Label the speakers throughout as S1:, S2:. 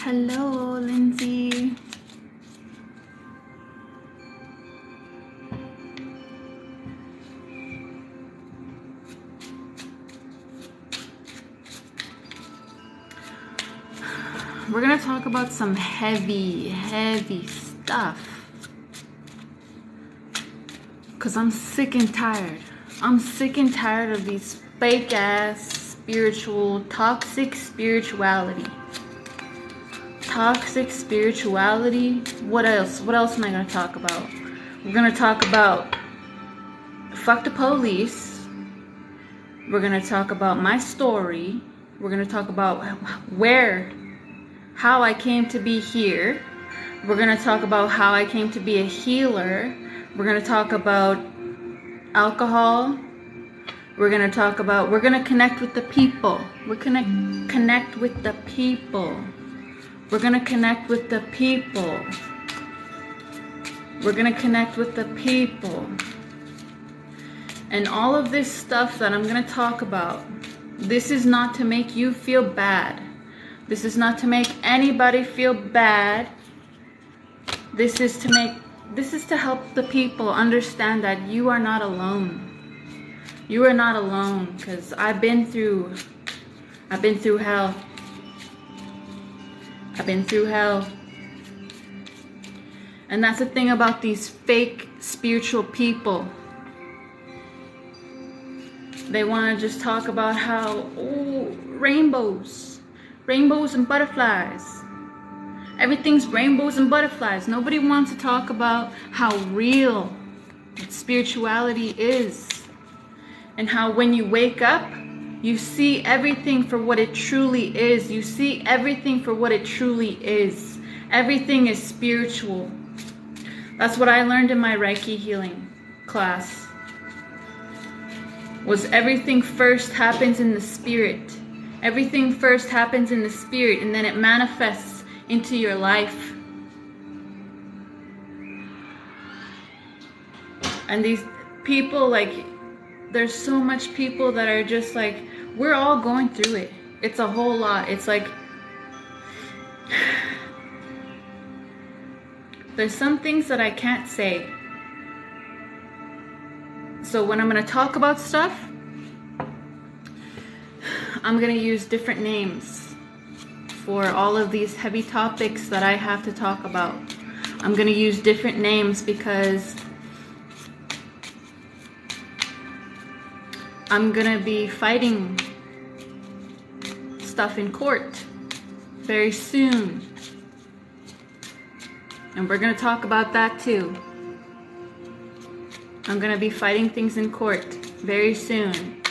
S1: Hello, Lindsay. We're gonna talk about some heavy stuff. Cause I'm sick and tired. I'm sick and tired of these fake ass spiritual, toxic spirituality. Toxic spirituality. What else? What else am I gonna talk about? We're gonna talk about fuck the police. We're gonna talk about my story. We're gonna talk about how I came to be here. We're gonna talk about how I came to be a healer. We're gonna talk about alcohol. We're gonna connect with the people. We're gonna connect with the people. We're gonna connect with the people. We're gonna connect with the people. And all of this stuff that I'm gonna talk about, this is not to make you feel bad. This is not to make anybody feel bad. This is to help the people understand that you are not alone. You are not alone, because I've been through hell. I've been through hell. And that's the thing about these fake spiritual people. They want to just talk about how, rainbows and butterflies. Everything's rainbows and butterflies. Nobody wants to talk about how real spirituality is. And how when you wake up, you see everything for what it truly is. You see everything for what it truly is. Everything is spiritual. That's what I learned in my Reiki healing class. Was everything first happens in the spirit. Everything first happens in the spirit, and then it manifests into your life. And these people, there's so much people that are just like, we're all going through it. It's a whole lot. It's like, there's some things that I can't say. So when I'm going to talk about stuff, I'm going to use different names for all of these heavy topics that I have to talk about. I'm going to use different names because I'm going to be fighting stuff in court very soon. And we're going to talk about that too. I'm going to be fighting things in court very soon.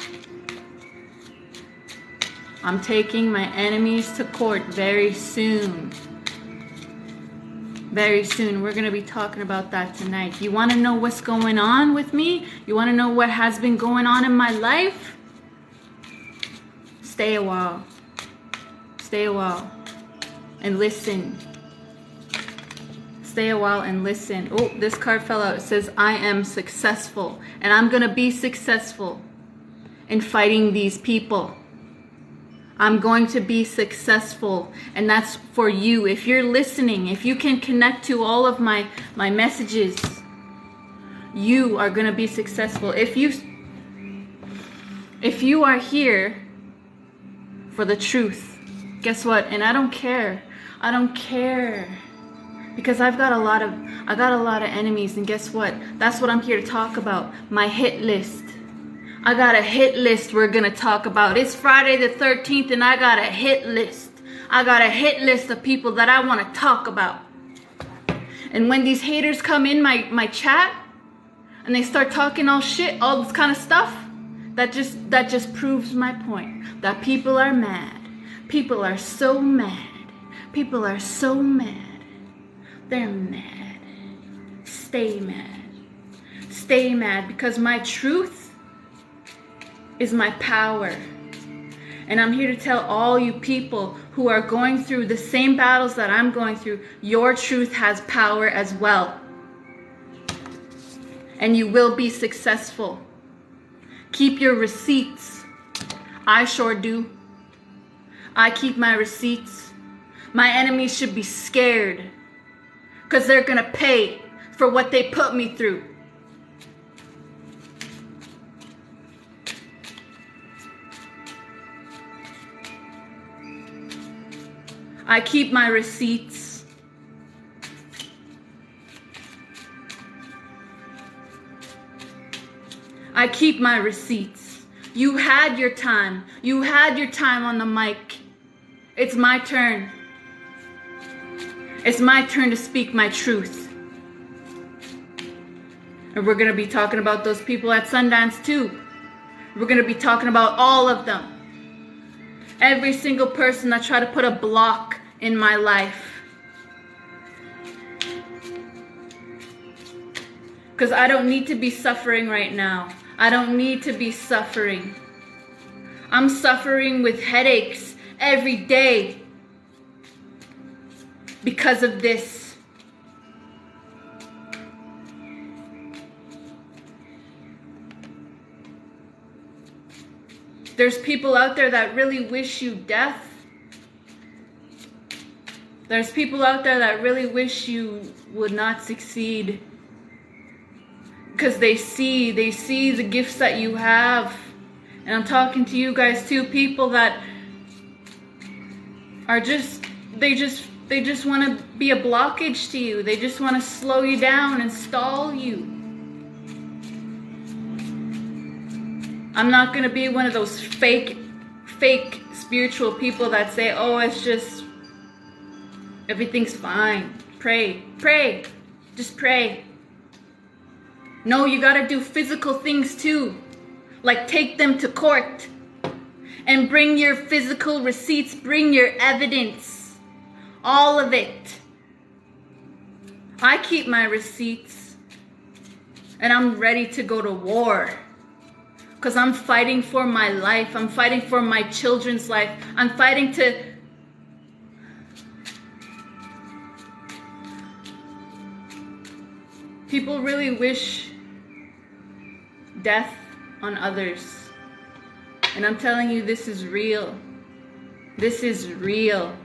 S1: I'm taking my enemies to court very soon. Very soon. We're going to be talking about that tonight. You want to know what's going on with me? You want to know what has been going on in my life? Stay a while. Stay a while. And listen. Stay a while and listen. Oh, this card fell out. It says, I am successful. And I'm going to be successful in fighting these people. I'm going to be successful. And that's for you. If you're listening, if you can connect to all of my messages, you are going to be successful. If you are here for the truth, guess what? And I don't care. I don't care. Because I got a lot of enemies, and guess what? That's what I'm here to talk about. My hit list. I got a hit list we're gonna talk about. It's Friday the 13th and I got a hit list. I got a hit list of people that I want to talk about. And when these haters come in my chat and they start talking all shit, all this kind of stuff, that just proves my point. That people are mad. People are so mad. People are so mad. They're mad. Stay mad. Stay mad, because my truth is my power. And I'm here to tell all you people who are going through the same battles that I'm going through, your truth has power as well. And you will be successful. Keep your receipts. I sure do. I keep my receipts. My enemies should be scared because they're going to pay for what they put me through. I keep my receipts. I keep my receipts. You had your time. You had your time on the mic. It's my turn. It's my turn to speak my truth. And we're going to be talking about those people at Sundance too. We're going to be talking about all of them. Every single person that tried to put a block in my life. Because I don't need to be suffering right now. I don't need to be suffering. I'm suffering with headaches every day because of this. There's people out there that really wish you death. There's people out there that really wish you would not succeed. Because they see the gifts that you have. And I'm talking to you guys too, people that are they just want to be a blockage to you. They just want to slow you down and stall you. I'm not going to be one of those fake spiritual people that say, oh, it's just, everything's fine. Pray, just pray. No, you got to do physical things too. Like take them to court and bring your physical receipts, bring your evidence, all of it. I keep my receipts and I'm ready to go to war because I'm fighting for my life. I'm fighting for my children's life. I'm fighting to people really wish death on others. And I'm telling you, this is real. This is real.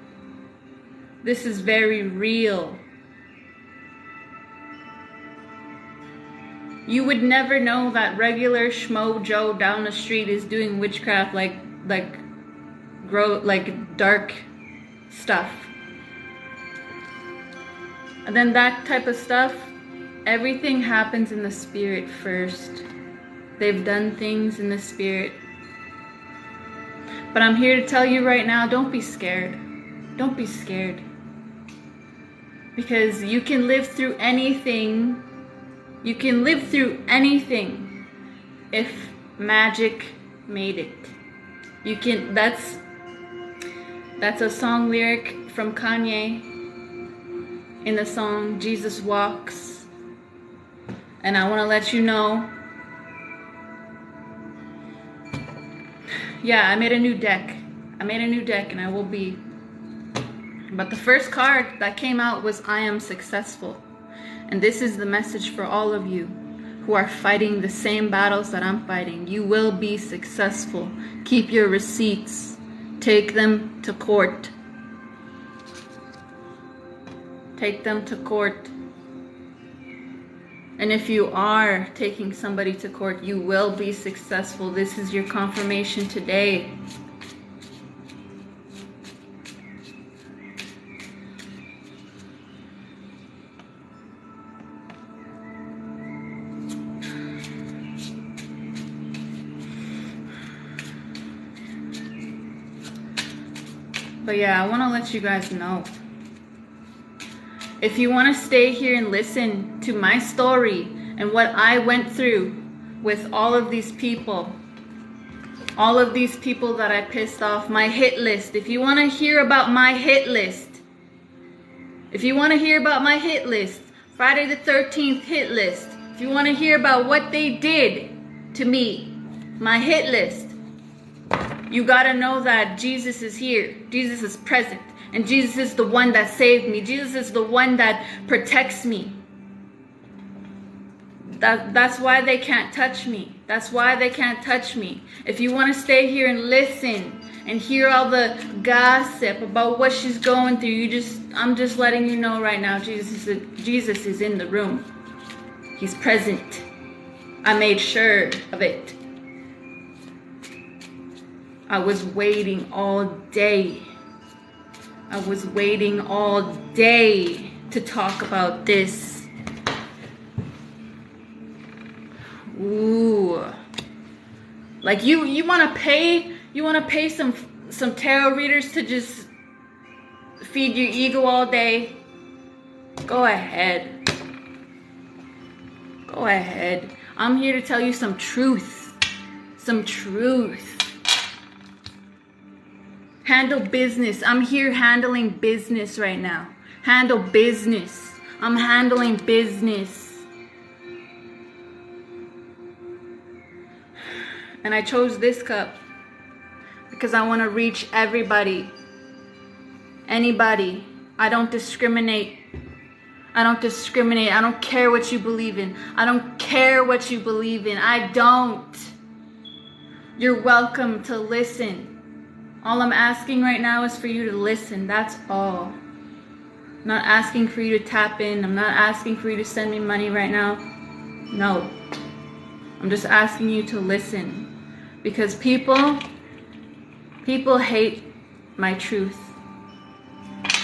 S1: This is very real. You would never know that regular Schmo Joe down the street is doing witchcraft like dark stuff. And then that type of stuff, everything happens in the spirit first. They've done things in the spirit. But I'm here to tell you right now, don't be scared. Don't be scared. Because you can live through anything. You can live through anything if magic made it. You can, that's a song lyric from Kanye in the song Jesus Walks. And I want to let you know, yeah, I made a new deck. And I will be. But the first card that came out was I am successful. And this is the message for all of you who are fighting the same battles that I'm fighting. You will be successful. Keep your receipts. Take them to court. Take them to court. And if you are taking somebody to court, you will be successful. This is your confirmation today. But yeah, I want to let you guys know. If you want to stay here and listen to my story and what I went through with all of these people that I pissed off, my hit list. If you want to hear about my hit list, Friday the 13th hit list, if you want to hear about what they did to me, my hit list, you gotta know that Jesus is here. Jesus is present. And Jesus is the one that saved me. Jesus is the one that protects me. That's why they can't touch me. That's why they can't touch me. If you want to stay here and listen and hear all the gossip about what she's going through. I'm just letting you know right now, Jesus is in the room. He's present. I made sure of it. I was waiting all day. I was waiting all day to talk about this. Ooh. Like you want to pay some tarot readers to just feed your ego all day? Go ahead. Go ahead. I'm here to tell you some truth. Some truth. Handle business. I'm here handling business right now. Handle business. I'm handling business. And I chose this cup because I want to reach everybody. Anybody. I don't discriminate. I don't discriminate. I don't care what you believe in. I don't care what you believe in. I don't. You're welcome to listen. All I'm asking right now is for you to listen. That's all. I'm not asking for you to tap in. I'm not asking for you to send me money right now. No. I'm just asking you to listen. Because people hate my truth.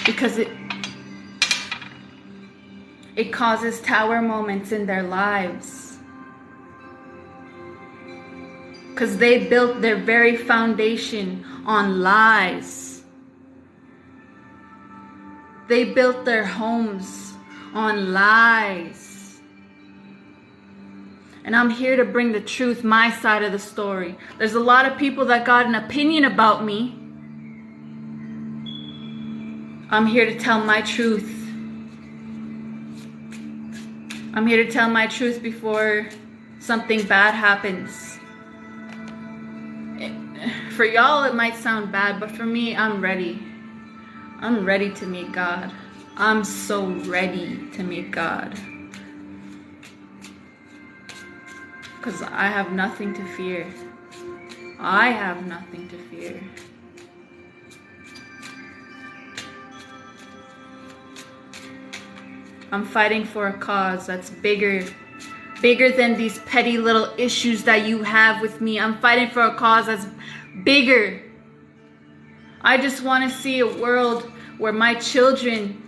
S1: Because it causes tower moments in their lives. Because they built their very foundation on lies. They built their homes on lies. And I'm here to bring the truth, my side of the story. There's a lot of people that got an opinion about me. I'm here to tell my truth. I'm here to tell my truth before something bad happens. For y'all, it might sound bad, but for me, I'm ready. I'm ready to meet God. I'm so ready to meet God. Because I have nothing to fear. I have nothing to fear. I'm fighting for a cause that's bigger than these petty little issues that you have with me. I'm fighting for a cause that's bigger. I just want to see a world where my children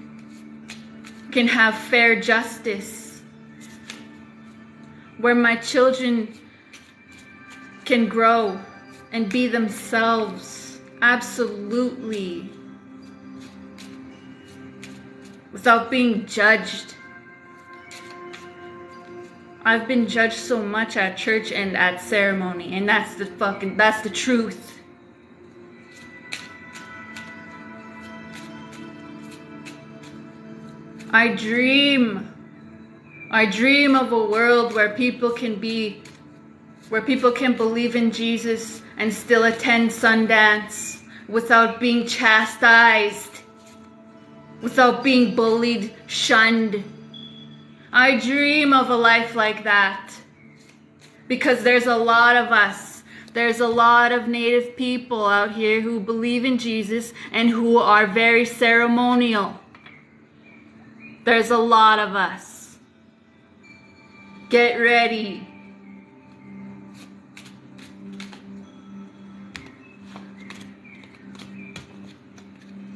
S1: can have fair justice. Where my children can grow and be themselves. Absolutely. Without being judged. I've been judged so much at church and at ceremony, and that's the truth. I dream of a world where people can believe in Jesus and still attend Sundance without being chastised, without being bullied, shunned. I dream of a life like that. Because there's a lot of us. There's a lot of Native people out here who believe in Jesus and who are very ceremonial. There's a lot of us. Get ready.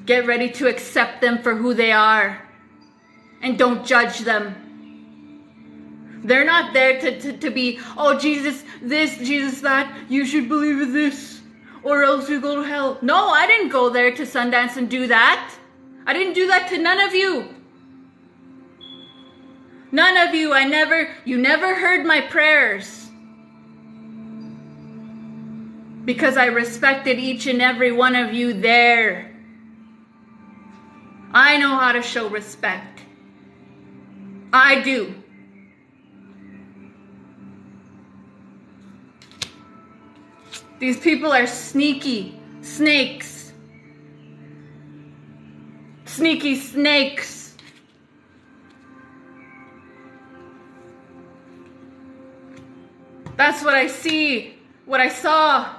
S1: Get ready to accept them for who they are. And don't judge them. They're not there to be, oh, Jesus this, Jesus that, you should believe in this, or else you go to hell. No, I didn't go there to Sundance and do that. I didn't do that to none of you. None of you. You never heard my prayers. Because I respected each and every one of you there. I know how to show respect. I do. These people are sneaky snakes. Sneaky snakes. That's what I see. What I saw.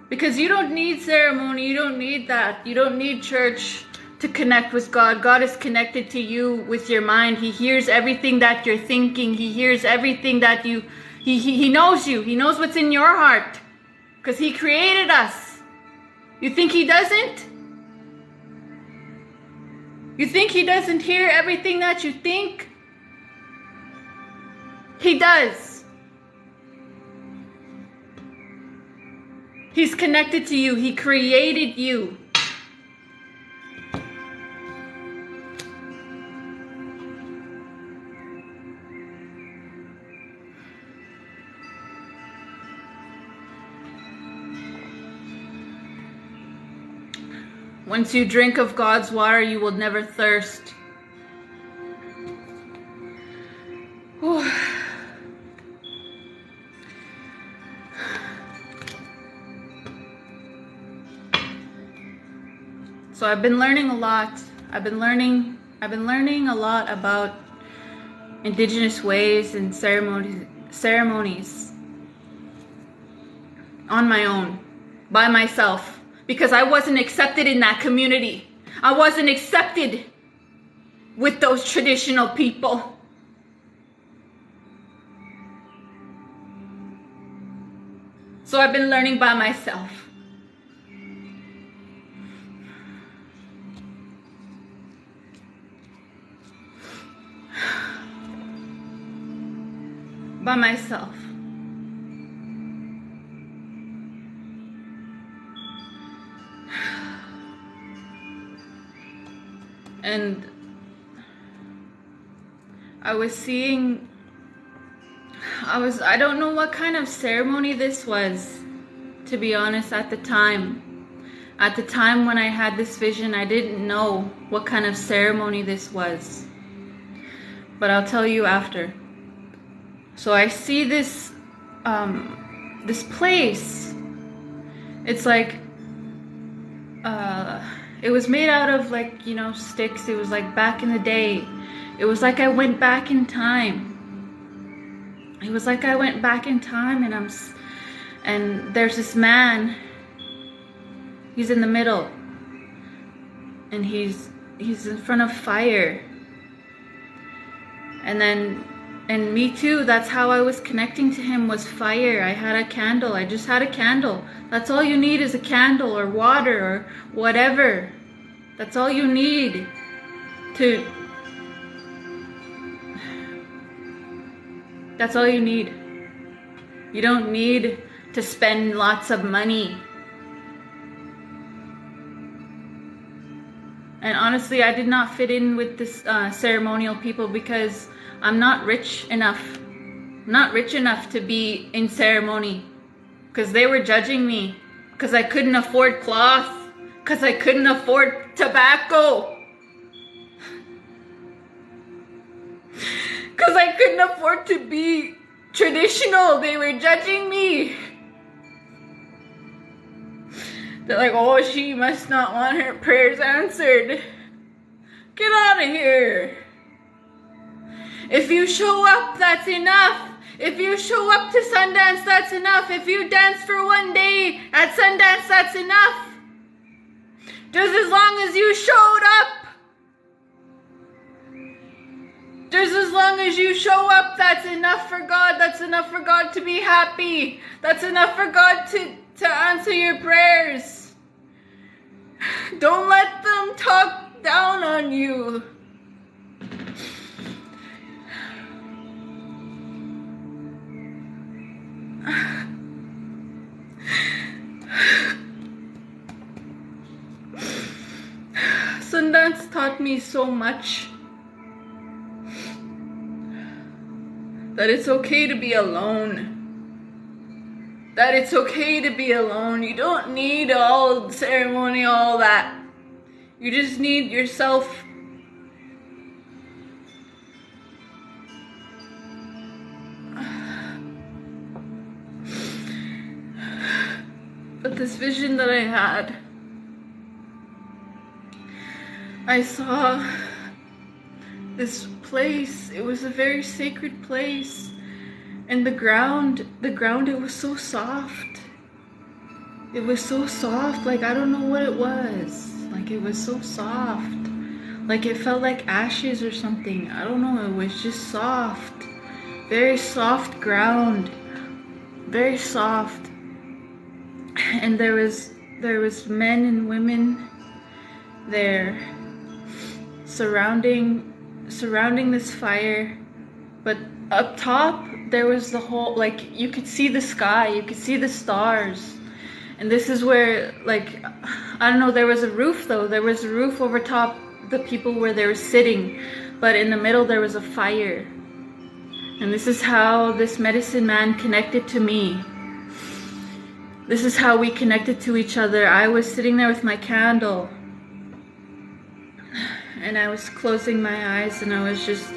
S1: Because you don't need ceremony. You don't need that. You don't need church to connect with God. God is connected to you with your mind. He hears everything that you're thinking. He hears everything that He knows you. He knows what's in your heart. Because He created us. You think He doesn't? You think He doesn't hear everything that you think? He does. He's connected to you. He created you. Once you drink of God's water, you will never thirst. Whew. So I've been learning a lot. I've been learning a lot about indigenous ways and ceremonies on my own, by myself. Because I wasn't accepted in that community. I wasn't accepted with those traditional people. So I've been learning by myself. By myself. And I don't know what kind of ceremony this was, to be honest, at the time. At the time when I had this vision, I didn't know what kind of ceremony this was. But I'll tell you after. So I see this place. It's like, it was made out of sticks. It was like back in the day. It was like I went back in time. It was like I went back in time, and there's this man. He's in the middle, and he's in front of fire. And me too, that's how I was connecting to him, was fire. I had a candle. I just had a candle. That's all you need, is a candle or water or whatever. That's all you need That's all you need. You don't need to spend lots of money. And honestly, I did not fit in with this ceremonial people because I'm not rich enough. I'm not rich enough to be in ceremony. Because they were judging me. Because I couldn't afford cloth. Because I couldn't afford tobacco. Because I couldn't afford to be traditional. They were judging me. They're like, oh, she must not want her prayers answered. Get out of here. If you show up, that's enough. If you show up to Sundance, that's enough. If you dance for one day at Sundance, that's enough. Just as long as you showed up. Just as long as you show up, that's enough for God. That's enough for God to be happy. That's enough for God to answer your prayers. Don't let them talk down on you. Sundance taught me so much. That it's okay to be alone. That it's okay to be alone. You don't need all ceremony, all that. You just need yourself. But this vision that I had, I saw this place. It was a very sacred place, and the ground, it was so soft. It was so soft, like I don't know what it was. Like it was so soft. Like it felt like ashes or something. I don't know, it was just soft. Very soft ground. Very soft. And there was men and women there surrounding this fire. But up top there was the whole, like you could see the sky, you could see the stars. And this is where, like, I don't know, there was a roof though. There was a roof over top the people where they were sitting, but in the middle there was a fire. And this is how this medicine man connected to me. This is how we connected to each other. I was sitting there with my candle, and I was closing my eyes, and I was just,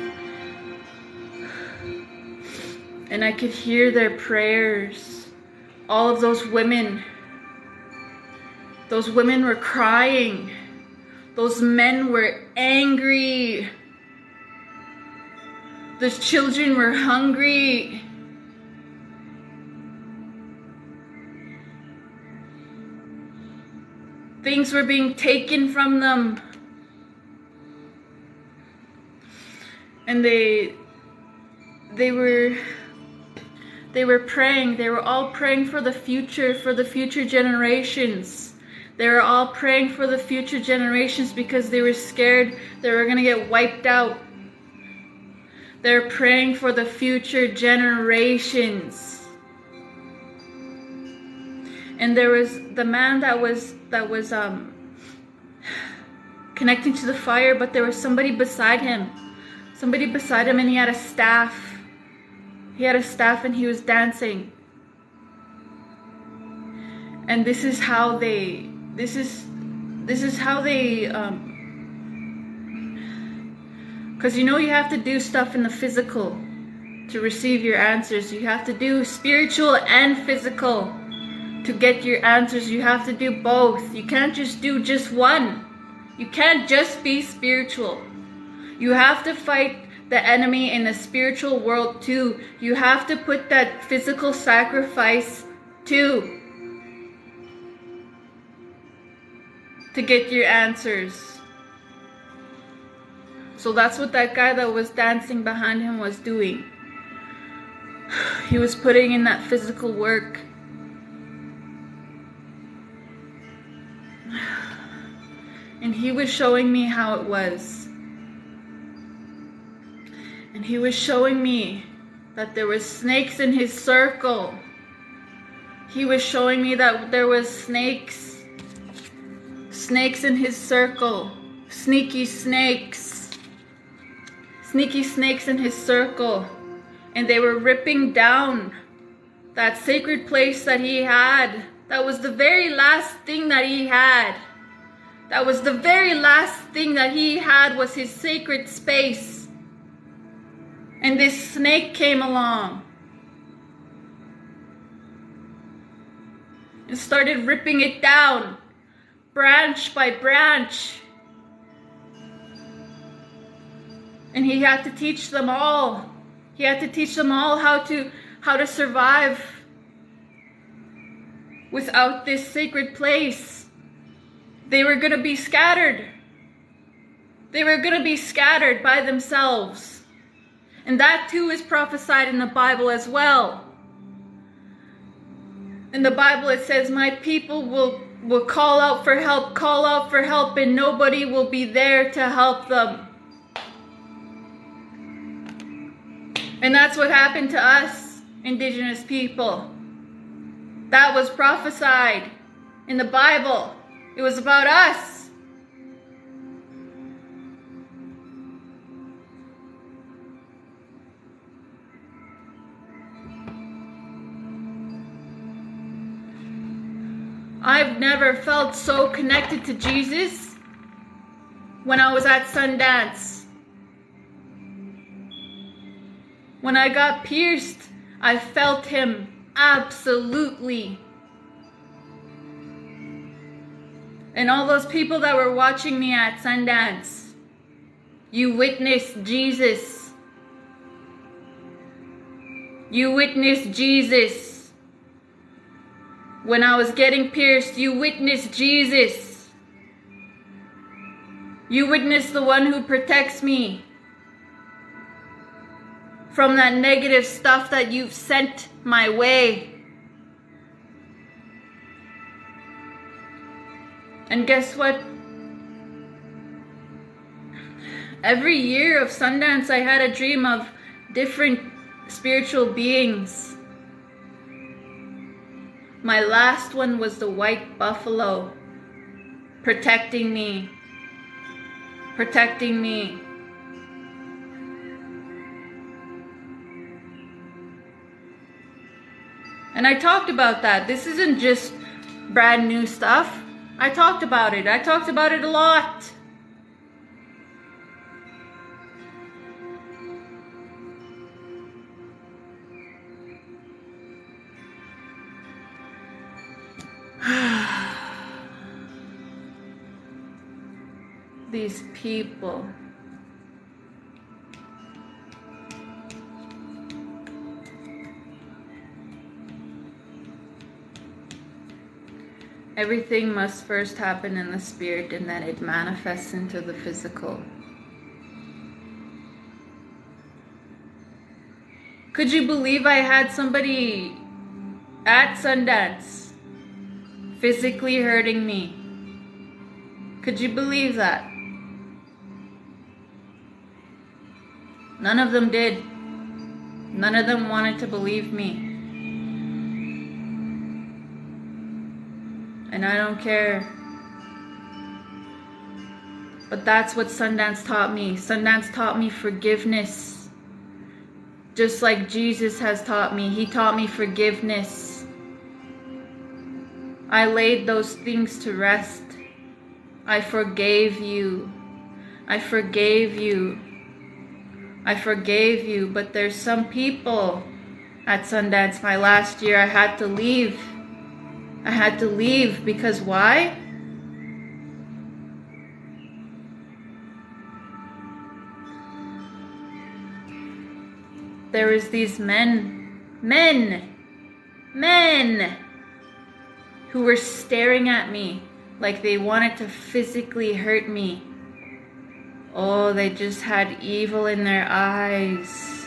S1: and I could hear their prayers. All of those women were crying. Those men were angry. Those children were hungry. Things were being taken from them. And they were praying. They were all praying for the future generations. They were all praying for the future generations because they were scared they were going to get wiped out. They're praying for the future generations. And there was the man that was connecting to the fire, but there was somebody beside him. Somebody beside him, and he had a staff. He had a staff and he was dancing. And this is how they because you know you have to do stuff in the physical to receive your answers. You have to do spiritual and physical to get your answers. You have to do both. You can't just do just one. You can't just be spiritual. You have to fight the enemy in the spiritual world too. You have to put that physical sacrifice too to get your answers. So that's what that guy that was dancing behind him was doing. He was putting in that physical work. And he was showing me how it was. And he was showing me that there was snakes in his circle. He was showing me that there was snakes in his circle. Sneaky snakes in his circle. And they were ripping down that sacred place that he had. That was the very last thing that he had. That was the very last thing that he had, was his sacred space. And this snake came along and started ripping it down, branch by branch. And he had to teach them all. He had to teach them all how to survive without this sacred place. They were going to be scattered. They were going to be scattered by themselves. And that too is prophesied in the Bible as well. In the Bible it says, my people will call out for help, and nobody will be there to help them. And that's what happened to us, indigenous people. That was prophesied in the Bible. It was about us. I've never felt so connected to Jesus when I was at Sundance. When I got pierced, I felt him absolutely. And all those people that were watching me at Sundance, you witnessed Jesus. You witnessed Jesus When I was getting pierced, you witnessed Jesus. You witnessed the one who protects me from that negative stuff that you've sent my way. And guess what? Every year of Sundance, I had a dream of different spiritual beings. My last one was the white buffalo, protecting me. Protecting me. And I talked about that. This isn't just brand new stuff. I talked about it. I talked about it a lot. These people. Everything must first happen in the spirit and then it manifests into the physical. Could you believe I had somebody at Sundance physically hurting me? Could you believe that? None of them did. None of them wanted to believe me. And I don't care. But that's what Sundance taught me. Sundance taught me forgiveness. Just like Jesus has taught me. He taught me forgiveness. I laid those things to rest. I forgave you. I forgave you. I forgave you. But there's some people at Sundance. My last year I had to leave. I had to leave because why? There was these men who were staring at me like they wanted to physically hurt me. Oh, they just had evil in their eyes.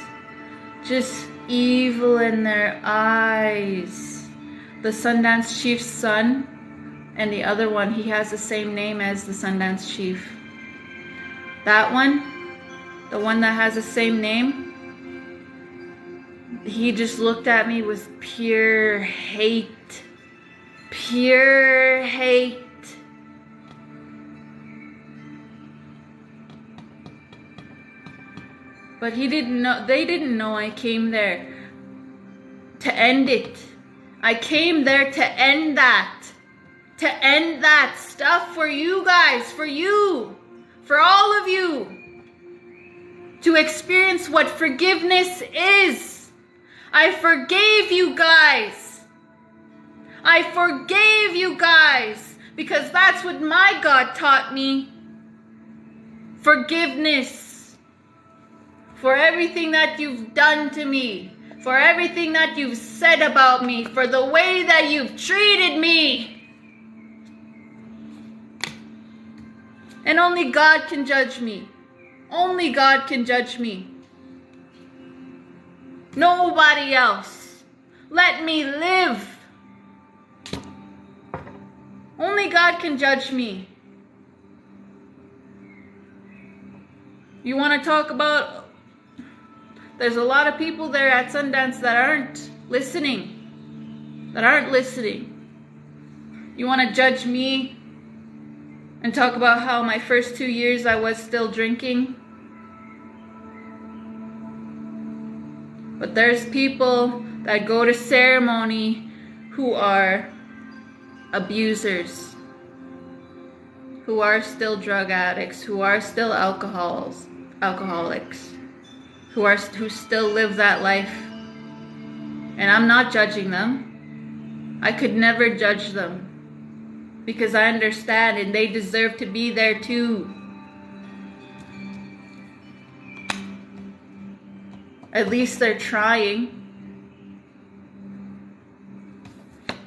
S1: Just evil in their eyes. The Sundance Chief's son and the other one, he has the same name as the Sundance Chief. That one, the one that has the same name, he just looked at me with pure hate. Pure hate. But he didn't know, they didn't know I came there to end it. I came there to end that. To end that stuff for you guys, for you, for all of you. To experience what forgiveness is. I forgave you guys. I forgave you guys. Because that's what my God taught me. Forgiveness. For everything that you've done to me. For everything that you've said about me. For the way that you've treated me. And only God can judge me. Only God can judge me. Nobody else. Let me live. Only God can judge me. You want to talk about... There's a lot of people there at Sundance that aren't listening. That aren't listening. You want to judge me and talk about how my first 2 years I was still drinking? But there's people that go to ceremony who are abusers, who are still drug addicts, who are still alcoholics, who still live that life. And I'm not judging them. I could never judge them because I understand and they deserve to be there too. At least they're trying.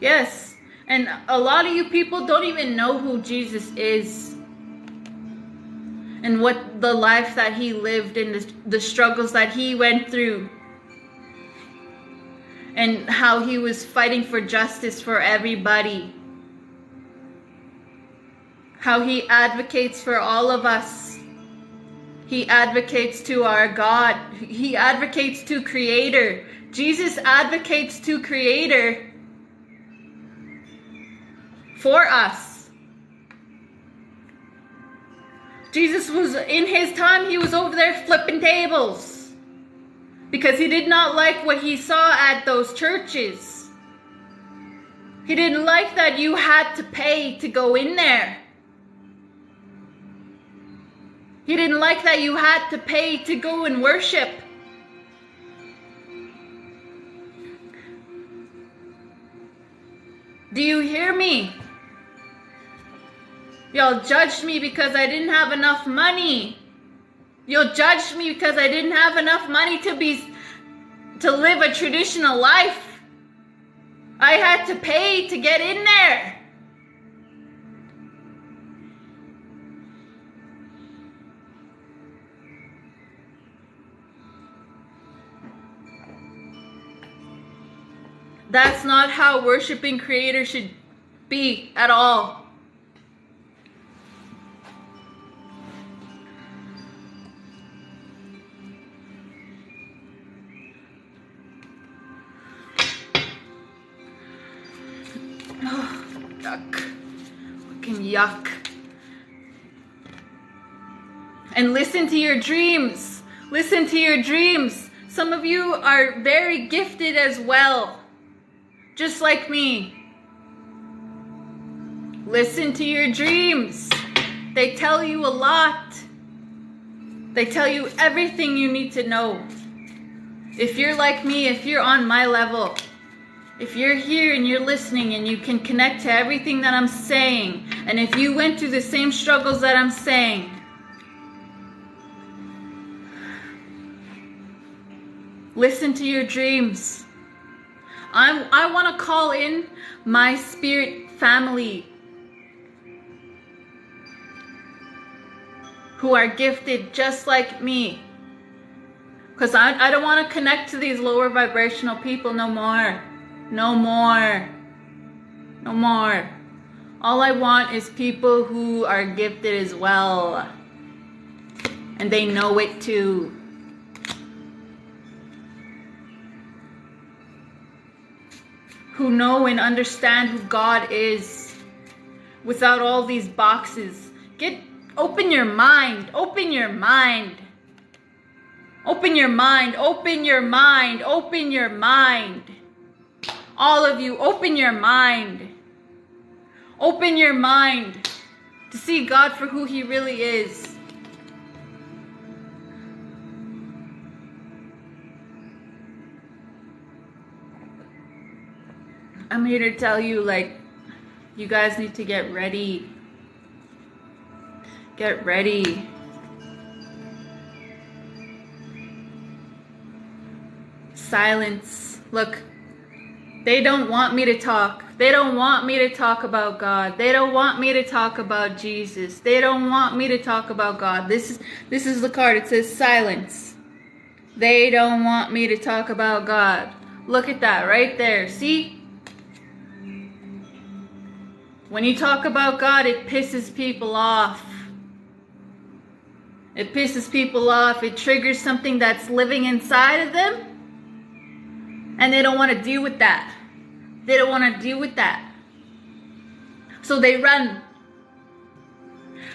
S1: Yes, And a lot of you people don't even know who Jesus is. And what the life that he lived and the struggles that he went through. And how he was fighting for justice for everybody. How he advocates for all of us. He advocates to our God. He advocates to Creator. Jesus advocates to Creator for us. Jesus was, in his time, he was over there flipping tables. Because he did not like what he saw at those churches. He didn't like that you had to pay to go in there. He didn't like that you had to pay to go and worship. Do you hear me? Y'all judged me because I didn't have enough money. You'll judge me because I didn't have enough money to live a traditional life. I had to pay to get in there. That's not how worshiping Creator should be at all. Oh, yuck. Fucking yuck. And listen to your dreams. Listen to your dreams. Some of you are very gifted as well. Just like me. Listen to your dreams. They tell you a lot. They tell you everything you need to know. If you're like me, if you're on my level, if you're here and you're listening and you can connect to everything that I'm saying, and if you went through the same struggles that I'm saying, listen to your dreams. I want to call in my spirit family who are gifted just like me. Because I don't want to connect to these lower vibrational people no more. No more. No more. All I want is people who are gifted as well. And they know it too. Who know and understand who God is without all these boxes. Open your mind. Open your mind. Open your mind. Open your mind. Open your mind. All of you, open your mind. Open your mind to see God for who He really is. I'm here to tell you, you guys need to get ready. Get ready. Silence. Look, they don't want me to talk. They don't want me to talk about God. They don't want me to talk about Jesus. They don't want me to talk about God. This is the card. It says silence. They don't want me to talk about God. Look at that right there. See? When you talk about God, it pisses people off. It pisses people off. It triggers something that's living inside of them. And they don't want to deal with that. They don't want to deal with that. So they run.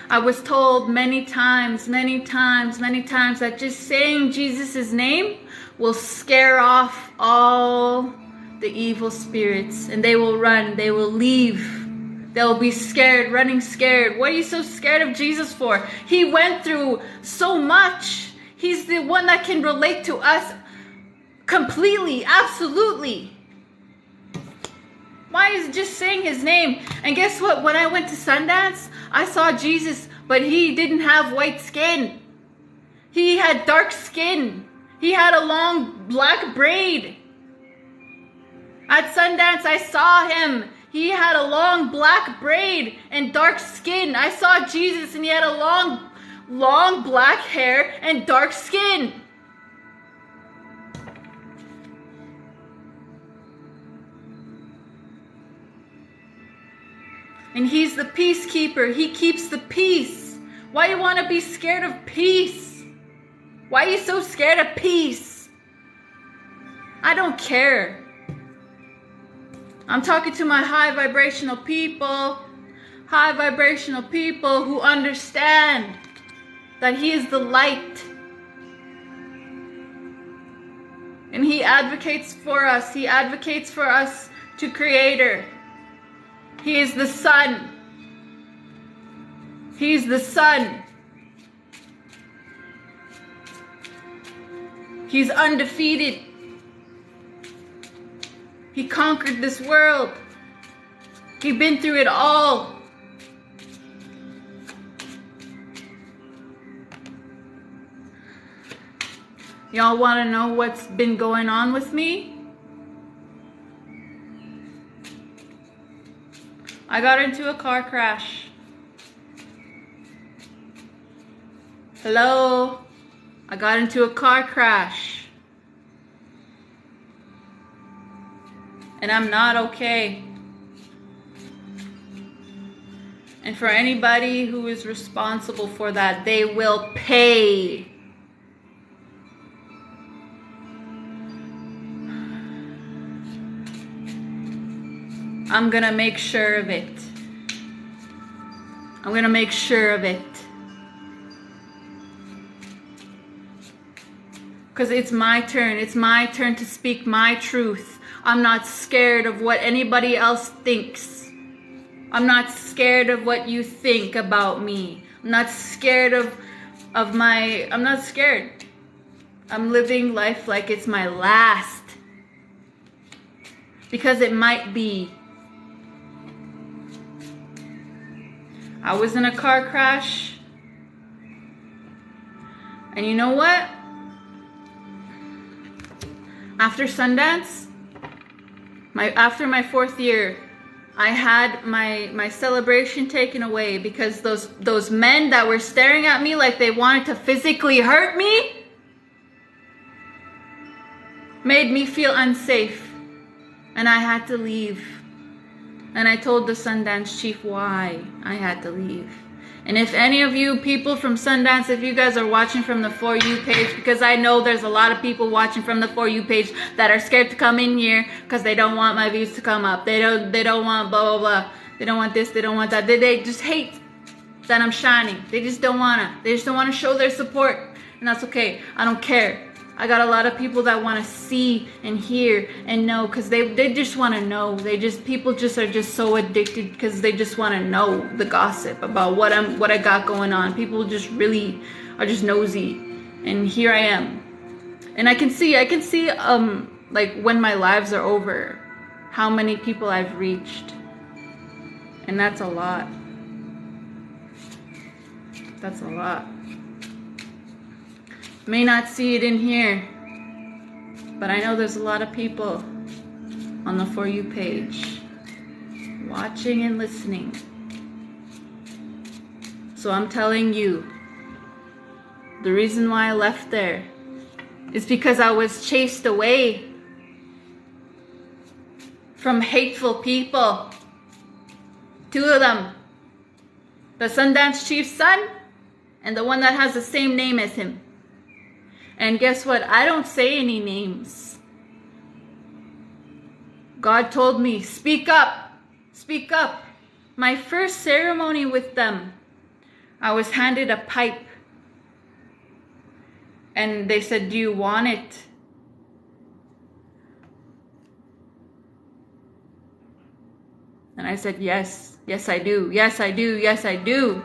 S1: I was told many times that just saying Jesus' name will scare off all the evil spirits. And they will run. They will leave. They'll be scared, running scared. What are you so scared of Jesus for? He went through so much. He's the one that can relate to us completely, absolutely. Why is just saying His name? And guess what? When I went to Sundance, I saw Jesus, but He didn't have white skin. He had dark skin. He had a long black braid. At Sundance, I saw Him. He had a long black braid and dark skin. I saw Jesus and he had a long black hair and dark skin. And he's the peacekeeper. He keeps the peace. Why you want to be scared of peace? Why are you so scared of peace? I don't care. I'm talking to my high vibrational people. High vibrational people who understand that he is the light. And he advocates for us. He advocates for us to Creator. He is the sun. He's the sun. He's undefeated. He conquered this world. He's been through it all. Y'all want to know what's been going on with me? I got into a car crash. Hello? I got into a car crash. And I'm not okay. And for anybody who is responsible for that, they will pay. I'm gonna make sure of it. I'm gonna make sure of it. Because it's my turn. It's my turn to speak my truth. I'm not scared of what anybody else thinks. I'm not scared of what you think about me. I'm not scared I'm not scared. I'm living life like it's my last. Because it might be. I was in a car crash. And you know what? After Sundance, after my 4th year, I had my celebration taken away because those men that were staring at me like they wanted to physically hurt me made me feel unsafe. And I had to leave. And I told the Sundance chief why I had to leave. And if any of you people from Sundance, if you guys are watching from the For You page, because I know there's a lot of people watching from the For You page that are scared to come in here because they don't want my views to come up. They don't want blah, blah, blah. They don't want this, they don't want that. They just hate that I'm shining. They just don't want to show their support. And that's okay. I don't care. I got a lot of people that want to see and hear and know because they just want to know. People are just so addicted because they just want to know the gossip about what I got going on. People just really are just nosy. And here I am. And I can see like when my lives are over, how many people I've reached. And that's a lot. That's a lot. May not see it in here, but I know there's a lot of people on the For You page watching and listening. So I'm telling you, the reason why I left there is because I was chased away from hateful people. 2 of them, the Sundance chief's son and the one that has the same name as him. And guess what? I don't say any names. God told me, speak up. Speak up. My first ceremony with them, I was handed a pipe. And they said, do you want it? And I said, yes. Yes, I do. Yes, I do. Yes, I do.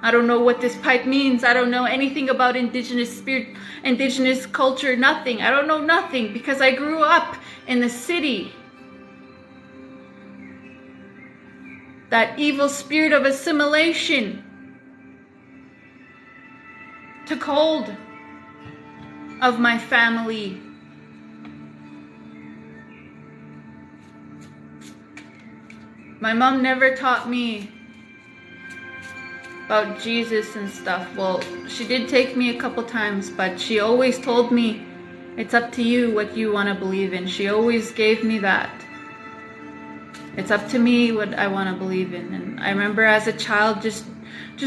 S1: I don't know what this pipe means. I don't know anything about indigenous spirit, indigenous culture, nothing. I don't know nothing because I grew up in the city. That evil spirit of assimilation took hold of my family. My mom never taught me about Jesus and stuff. Well, she did take me a couple times, but she always told me, it's up to you what you want to believe in. She always gave me that. It's up to me what I want to believe in. And I remember as a child just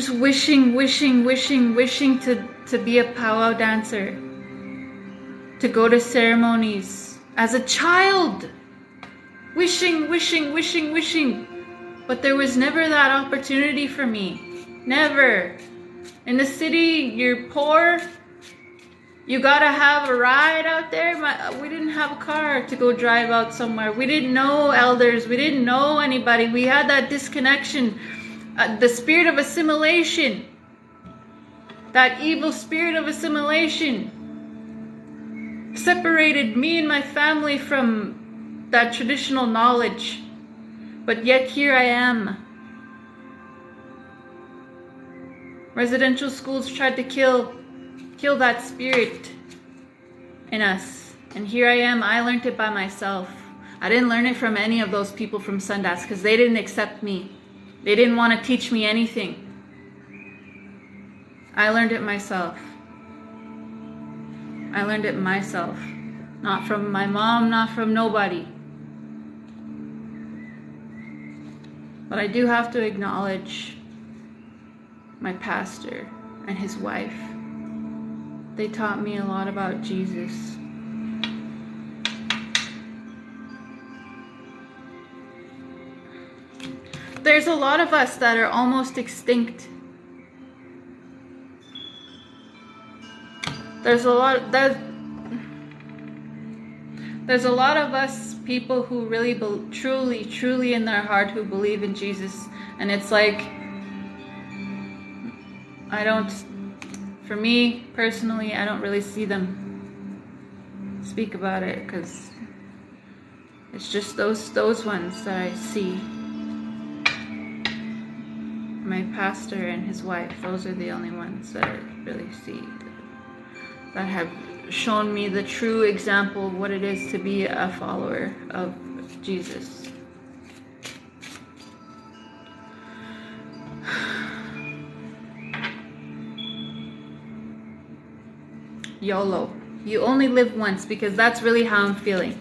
S1: wishing to be a powwow dancer, to go to ceremonies. As a child, wishing. But there was never that opportunity for me. Never. In the city, you're poor. You gotta have a ride out there. We didn't have a car to go drive out somewhere. We didn't know elders. We didn't know anybody. We had that disconnection. The spirit of assimilation. That evil spirit of assimilation separated me and my family from that traditional knowledge. But yet here I am. Residential schools tried to kill that spirit in us. And here I am. I learned it by myself. I didn't learn it from any of those people from Sundance because they didn't accept me. They didn't want to teach me anything. I learned it myself. I learned it myself. Not from my mom, not from nobody. But I do have to acknowledge my pastor and his wife. They taught me a lot about Jesus. There's a lot of us that are almost extinct. There's a lot of us people who really truly in their heart who believe in Jesus, and it's like for me personally, I don't really see them speak about it because it's just those ones that I see. My pastor and his wife, those are the only ones that I really see that have shown me the true example of what it is to be a follower of Jesus. YOLO. You only live once, because that's really how I'm feeling.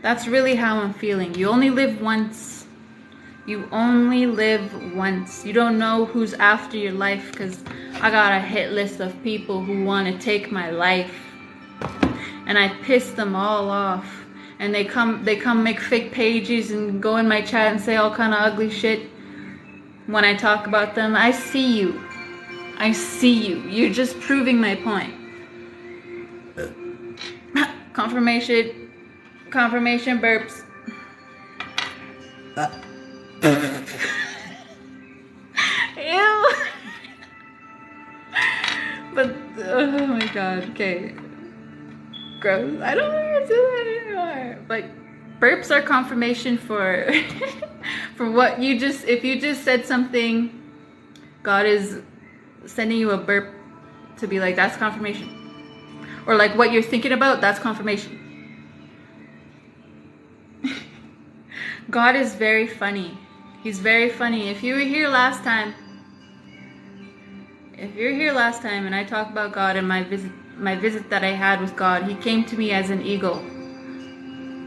S1: That's really how I'm feeling. You only live once. You only live once. You don't know who's after your life, because I got a hit list of people who want to take my life. And I piss them all off. And they come make fake pages and go in my chat and say all kind of ugly shit. When I talk about them, I see you. I see you. You're just proving my point. Confirmation burps. Ew. But, oh my god, okay. Gross. I don't want to do that anymore. But burps are confirmation for for what you just, if you just said something, God is sending you a burp to be like, that's confirmation. Or like what you're thinking about, that's confirmation. God is very funny. He's very funny. If you were here last time, and I talk about God and my visit that I had with God, he came to me as an eagle.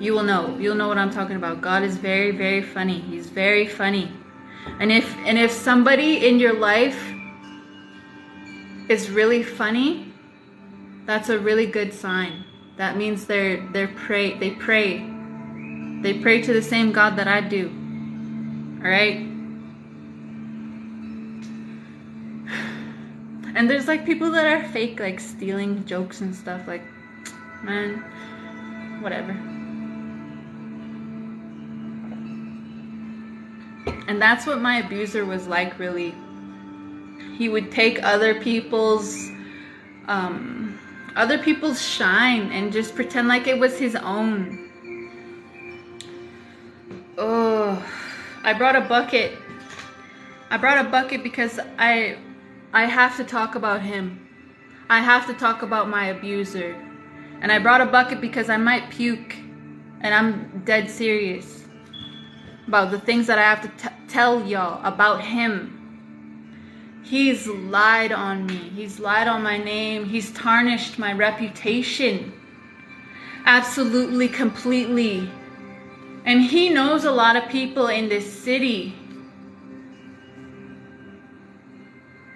S1: You'll know what I'm talking about. God is very, very funny. He's very funny. And if somebody in your life is really funny, that's a really good sign. That means they pray to the same God that I do. All right? And there's like people that are fake, like stealing jokes and stuff. Like, man, whatever. And that's what my abuser was like, really. He would take other people's shine and just pretend like it was his own. Oh, I brought a bucket because I have to talk about him. I have to talk about my abuser. And I brought a bucket because I might puke, and I'm dead serious. about the things that I have to tell y'all about him. He's lied on me. He's lied on my name. He's tarnished my reputation. Absolutely, completely. And he knows a lot of people in this city.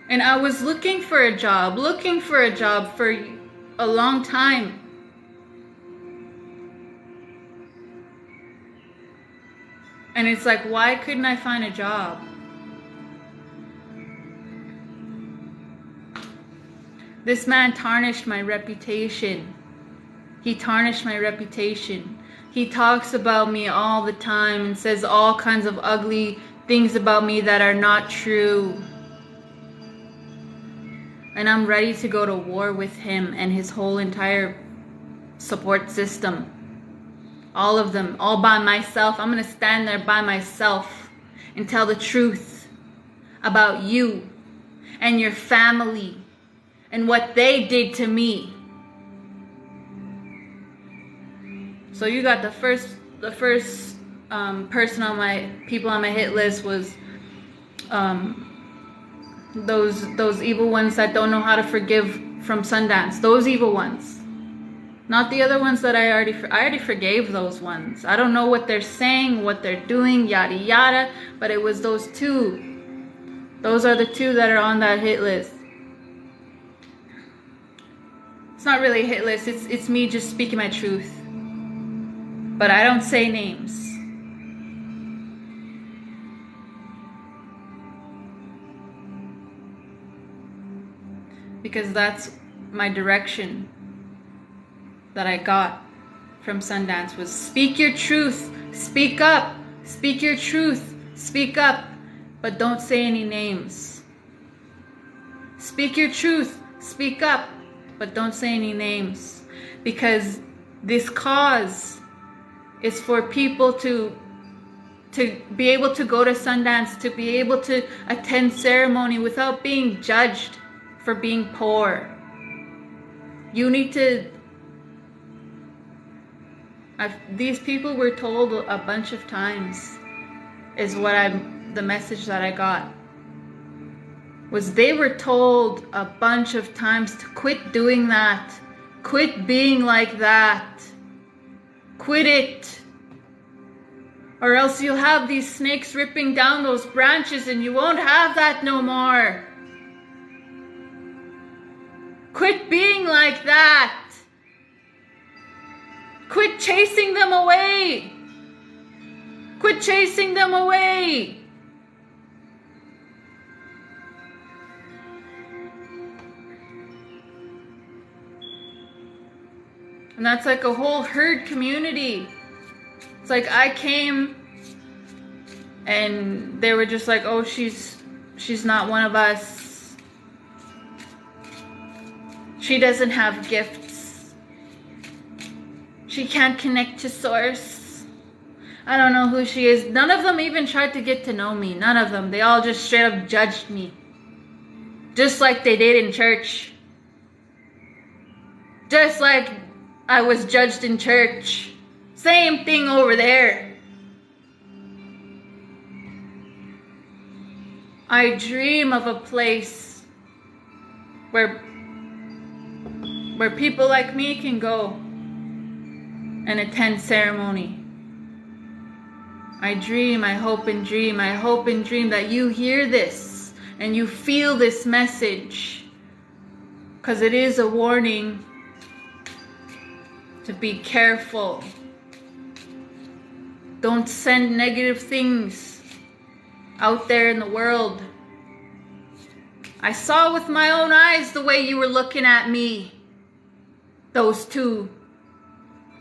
S1: And I was looking for a job for a long time. And it's like, why couldn't I find a job? This man tarnished my reputation. He tarnished my reputation. He talks about me all the time and says all kinds of ugly things about me that are not true. And I'm ready to go to war with him and his whole entire support system. All of them, all by myself. I'm going to stand there by myself and tell the truth about you and your family and what they did to me. So you got the first person on my hit list was those evil ones that don't know how to forgive from Sundance. Those evil ones. Not the other ones that I already forgave those ones. I don't know what they're saying, what they're doing, yada yada, but it was those two. Those are the two that are on that hit list. It's not really a hit list, it's me just speaking my truth. But I don't say names. Because that's my direction that I got from Sundance was speak your truth, speak up, speak your truth, speak up, but don't say any names. Speak your truth, speak up, but don't say any names. Because this cause is for people to be able to go to Sundance, to be able to attend ceremony without being judged for being poor. You need to... these people were told a bunch of times, is the message that I got. Was they were told a bunch of times to quit doing that. Quit being like that. Quit it. Or else you'll have these snakes ripping down those branches and you won't have that no more. Quit being like that. Quit chasing them away. Quit chasing them away. And that's like a whole herd community. It's like I came and they were just like, oh, she's not one of us. She doesn't have gifts. She can't connect to source. I don't know who she is. None of them even tried to get to know me. None of them. They all just straight up judged me. Just like they did in church. Just like I was judged in church. Same thing over there. I dream of a place where people like me can go and attend ceremony. I dream, I hope and dream that you hear this and you feel this message, because it is a warning to be careful. Don't send negative things out there in the world. I saw with my own eyes the way you were looking at me. Those two.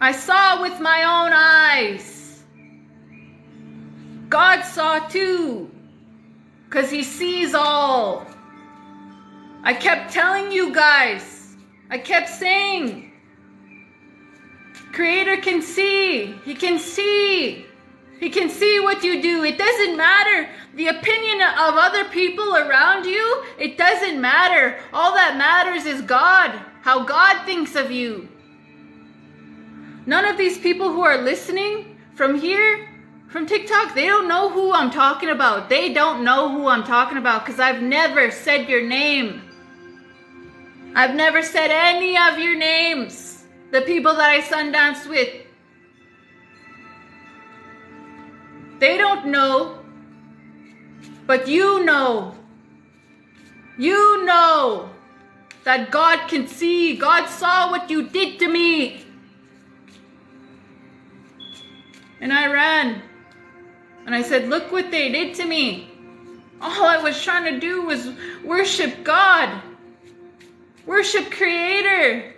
S1: I saw with my own eyes. God saw too. Because He sees all. I kept telling you guys. I kept saying. Creator can see. He can see. He can see what you do. It doesn't matter the opinion of other people around you. It doesn't matter. All that matters is God. How God thinks of you. None of these people who are listening from here, from TikTok, they don't know who I'm talking about. They don't know who I'm talking about because I've never said your name. I've never said any of your names. The people that I Sundance with. They don't know. But you know. You know that God can see. God saw what you did to me. And I ran. And I said, look what they did to me. All I was trying to do was worship God. Worship Creator.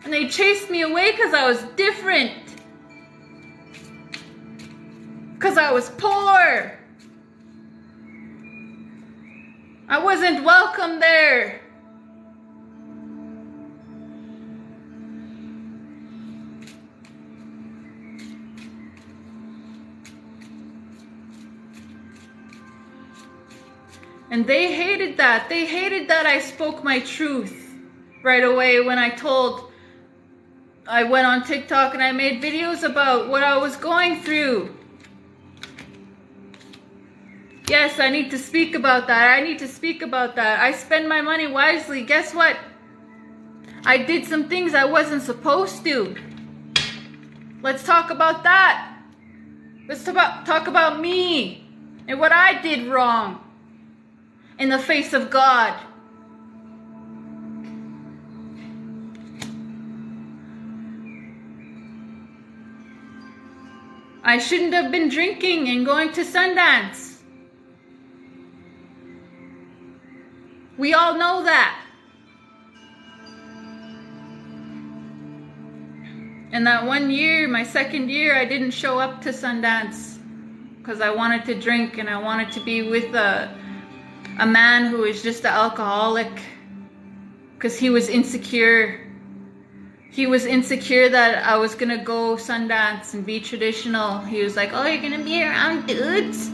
S1: And they chased me away because I was different. Because I was poor. I wasn't welcome there. And they hated that. They hated that I spoke my truth right away when I went on TikTok and I made videos about what I was going through. Yes, I need to speak about that. I need to speak about that. I spend my money wisely. Guess what? I did some things I wasn't supposed to. Let's talk about that. Let's talk about me and what I did wrong in the face of God. I shouldn't have been drinking and going to Sundance. We all know that. And that one year, my second year, I didn't show up to Sundance because I wanted to drink and I wanted to be with a man who was just an alcoholic because he was insecure. He was insecure that I was gonna go Sundance and be traditional. He was like, oh, you're gonna be around dudes?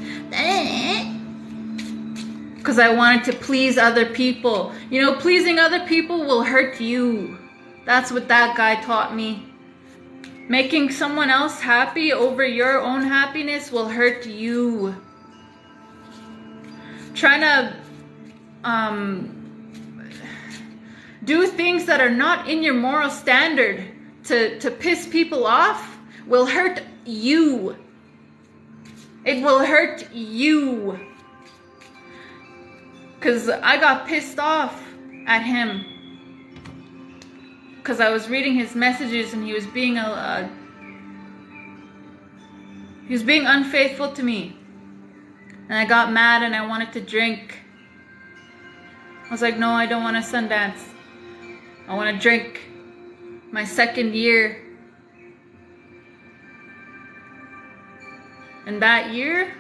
S1: Because I wanted to please other people. You know, pleasing other people will hurt you. That's what that guy taught me. Making someone else happy over your own happiness will hurt you. Trying to do things that are not in your moral standard to piss people off will hurt you. It will hurt you. Because I got pissed off at him. Because I was reading his messages and he was being unfaithful to me. And I got mad and I wanted to drink. I was like, no, I don't want to Sundance. I want to drink. My second year. And that year,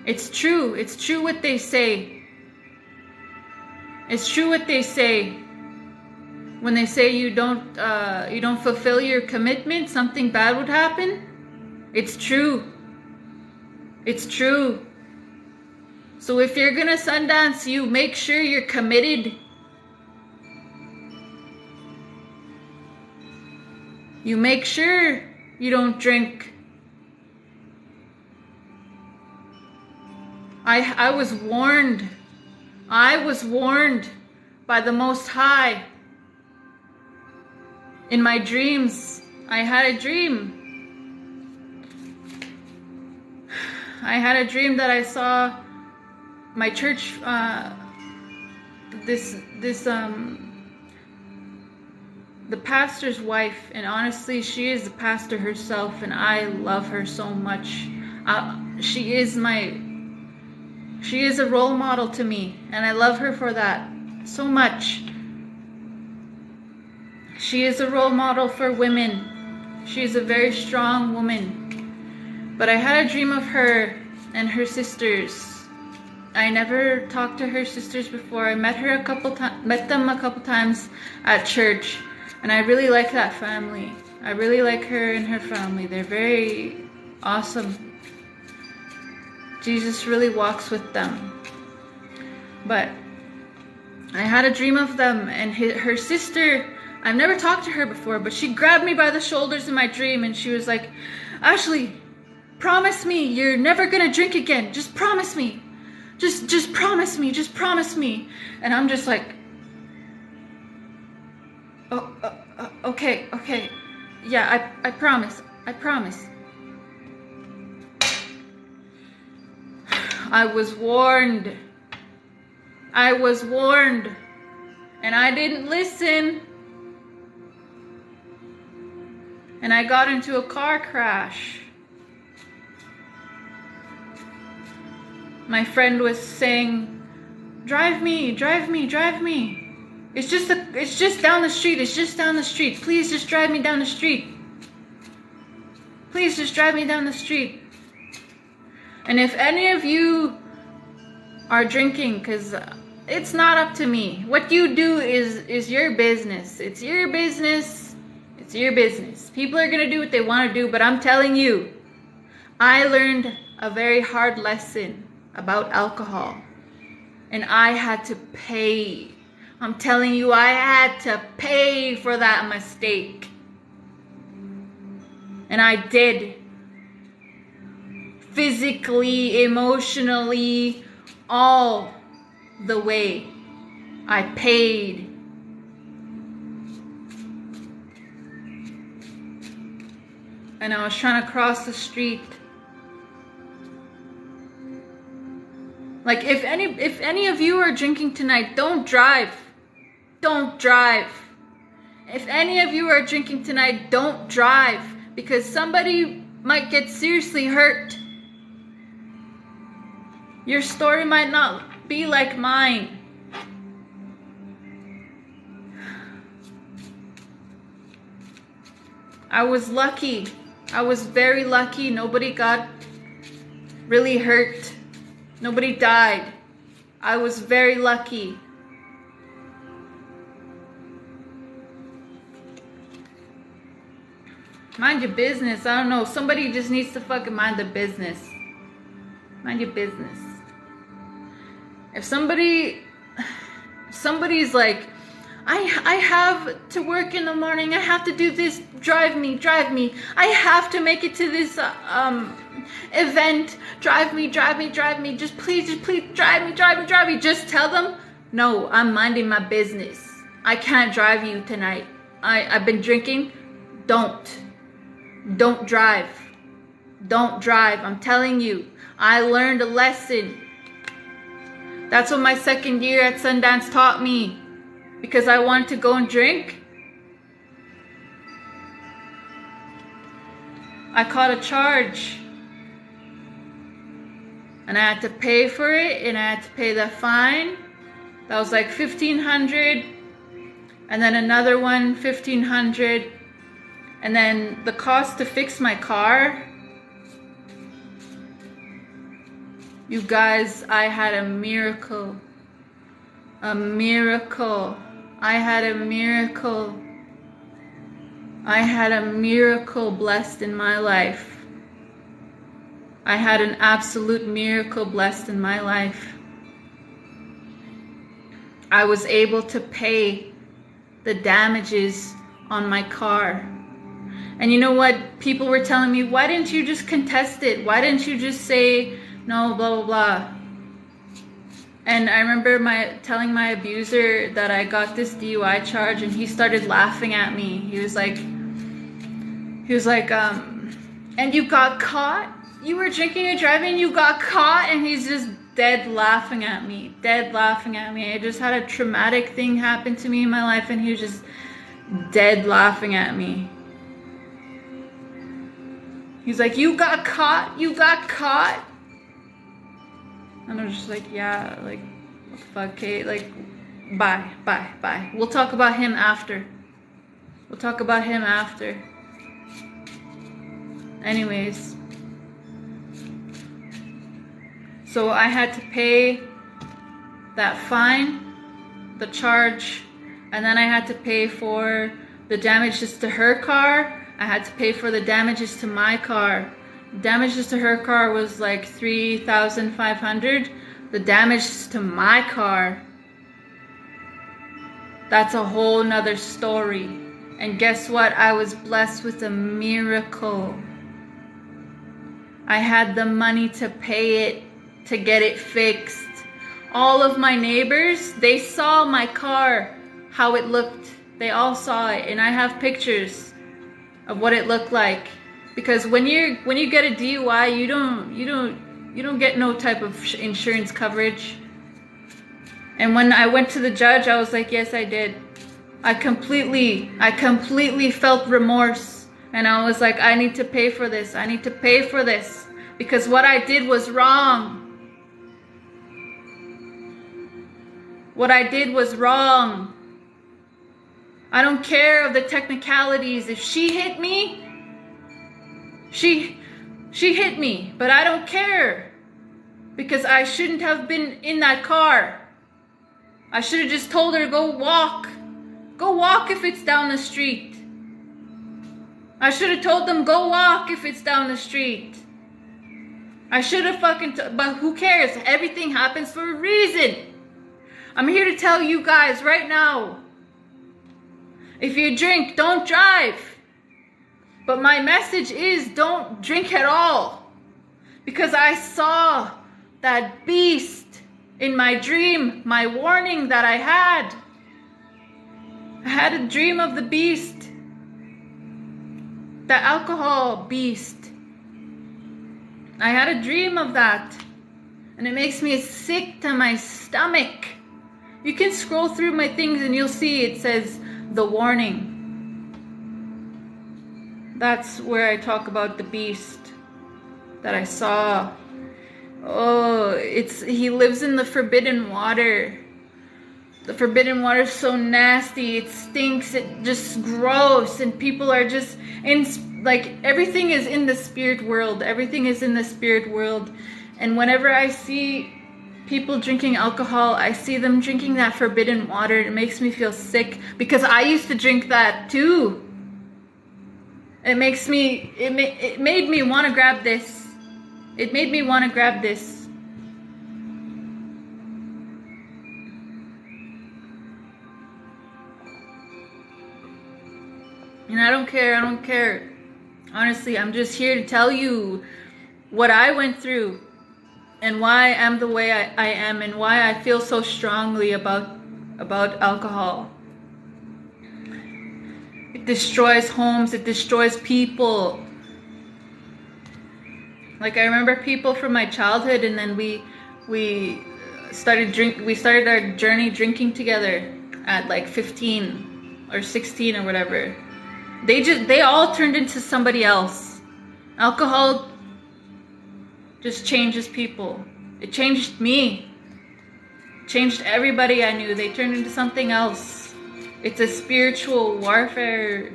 S1: it's true. It's true what they say. It's true what they say. When they say you don't fulfill your commitment, something bad would happen. It's true. It's true. So if you're gonna Sundance, you make sure you're committed. You make sure you don't drink. I was warned. I was warned by the Most High. In my dreams, I had a dream. I had a dream that I saw my church, the pastor's wife, and honestly, she is the pastor herself, and I love her so much. She is a role model to me, and I love her for that so much. She is a role model for women. She is a very strong woman. But I had a dream of her and her sisters. I never talked to her sisters before. I met them a couple times at church, and I really like that family. I really like her and her family. They're very awesome. Jesus really walks with them. But I had a dream of them, and her sister, I've never talked to her before, but she grabbed me by the shoulders in my dream and she was like, Ashley, Promise me you're never gonna drink again. Just promise me. Just promise me. Just promise me. And I'm just like, oh, okay. Yeah, I promise. I promise. I was warned. I was warned. And I didn't listen. And I got into a car crash. My friend was saying, drive me. It's just down the street. It's just down the street. Please just drive me down the street. Please just drive me down the street. And if any of you are drinking, because it's not up to me. What you do is your business. It's your business. It's your business. People are going to do what they want to do, but I'm telling you, I learned a very hard lesson about alcohol. And I had to pay. I'm telling you, I had to pay for that mistake. And I did. Physically, emotionally, all the way. I paid. And I was trying to cross the street. Like, if any of you are drinking tonight, don't drive. Don't drive. If any of you are drinking tonight, don't drive. Because somebody might get seriously hurt. Your story might not be like mine. I was lucky. I was very lucky. Nobody got really hurt. Nobody died. I was very lucky. Mind your business. I don't know. Somebody just needs to fucking mind their business. Mind your business. If somebody's like, I have to work in the morning. I have to do this. Drive me. I have to make it to this event. Drive me. Just please drive me. Just tell them, no, I'm minding my business. I can't drive you tonight. I've been drinking. Don't drive. Don't drive. I'm telling you, I learned a lesson. That's what my second year at Sundance taught me. Because I wanted to go and drink, I caught a charge. And I had to pay for it, and I had to pay the fine. That was like $1,500. And then another one, $1,500. And then the cost to fix my car. You guys, I had a miracle. A miracle. I had a miracle. I had a miracle blessed in my life. I had an absolute miracle blessed in my life. I was able to pay the damages on my car. And you know what? People were telling me, why didn't you just contest it? Why didn't you just say, no, blah, blah, blah. And I remember telling my abuser that I got this DUI charge, and he started laughing at me. He was like, and you got caught? You were drinking and driving, you got caught? And he's just dead laughing at me. I just had a traumatic thing happen to me in my life, and he was just dead laughing at me. He's like, you got caught? And I was just like, yeah, like, what the fuck, okay, like, bye. We'll talk about him after. Anyways. So I had to pay that fine, the charge, and then I had to pay for the damages to her car. I had to pay for the damages to my car. Damages to her car was like $3,500. The damage to my car, that's a whole nother story. And guess what? I was blessed with a miracle. I had the money to pay it, to get it fixed. All of my neighbors, they saw my car, how it looked. They all saw it, and I have pictures of what it looked like. Because when you get a DUI, you don't get no type of insurance coverage. And when I went to the judge, I was like, yes, I did. I completely felt remorse. And I was like, I need to pay for this. I need to pay for this. Because what I did was wrong. What I did was wrong. I don't care of the technicalities. If she hit me, she hit me. But I don't care. Because I shouldn't have been in that car. I should have just told her to go walk. Go walk if it's down the street. I should have told them go walk if it's down the street. I should have but who cares? Everything happens for a reason. I'm here to tell you guys right now. If you drink, don't drive. But my message is don't drink at all. Because I saw that beast in my dream, my warning that I had. I had a dream of the beast. The alcohol beast. I had a dream of that. And it makes me sick to my stomach. You can scroll through my things and you'll see it says the warning. That's where I talk about the beast that I saw. Oh, he lives in the forbidden water. The forbidden water is so nasty. It stinks. It just gross. And people are just everything is in the spirit world. Everything is in the spirit world. And whenever I see people drinking alcohol, I see them drinking that forbidden water. It makes me feel sick because I used to drink that too. It made me want to grab this. It made me want to grab this. And I don't care. Honestly, I'm just here to tell you what I went through and why I'm the way I am and why I feel so strongly about alcohol. It destroys homes, it destroys people. Like I remember people from my childhood, and then we started our journey drinking together at like 15 or 16 or whatever. They all turned into somebody else. Alcohol just changes people. It changed me. Changed everybody I knew. They turned into something else. It's a spiritual warfare.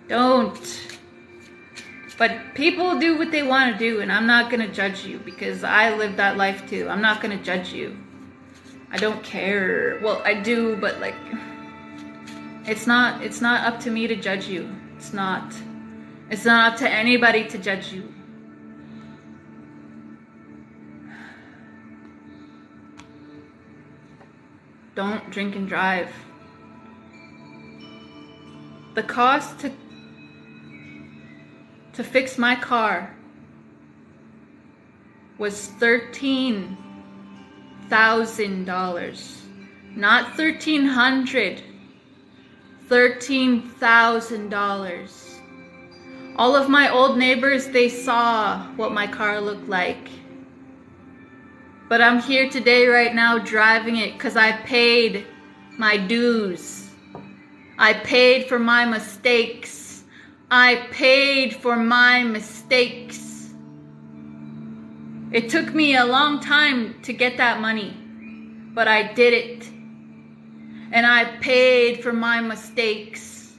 S1: Don't. But people do what they want to do, and I'm not going to judge you because I lived that life too. I'm not going to judge you. I don't care. Well, I do, but like it's not up to me to judge you. It's not up to anybody to judge you. Don't drink and drive. The cost to fix my car was $13,000. Not $1,300. $13,000. All of my old neighbors, they saw what my car looked like. But I'm here today right now driving it because I paid my dues. I paid for my mistakes. I paid for my mistakes. It took me a long time to get that money, but I did it. And I paid for my mistakes.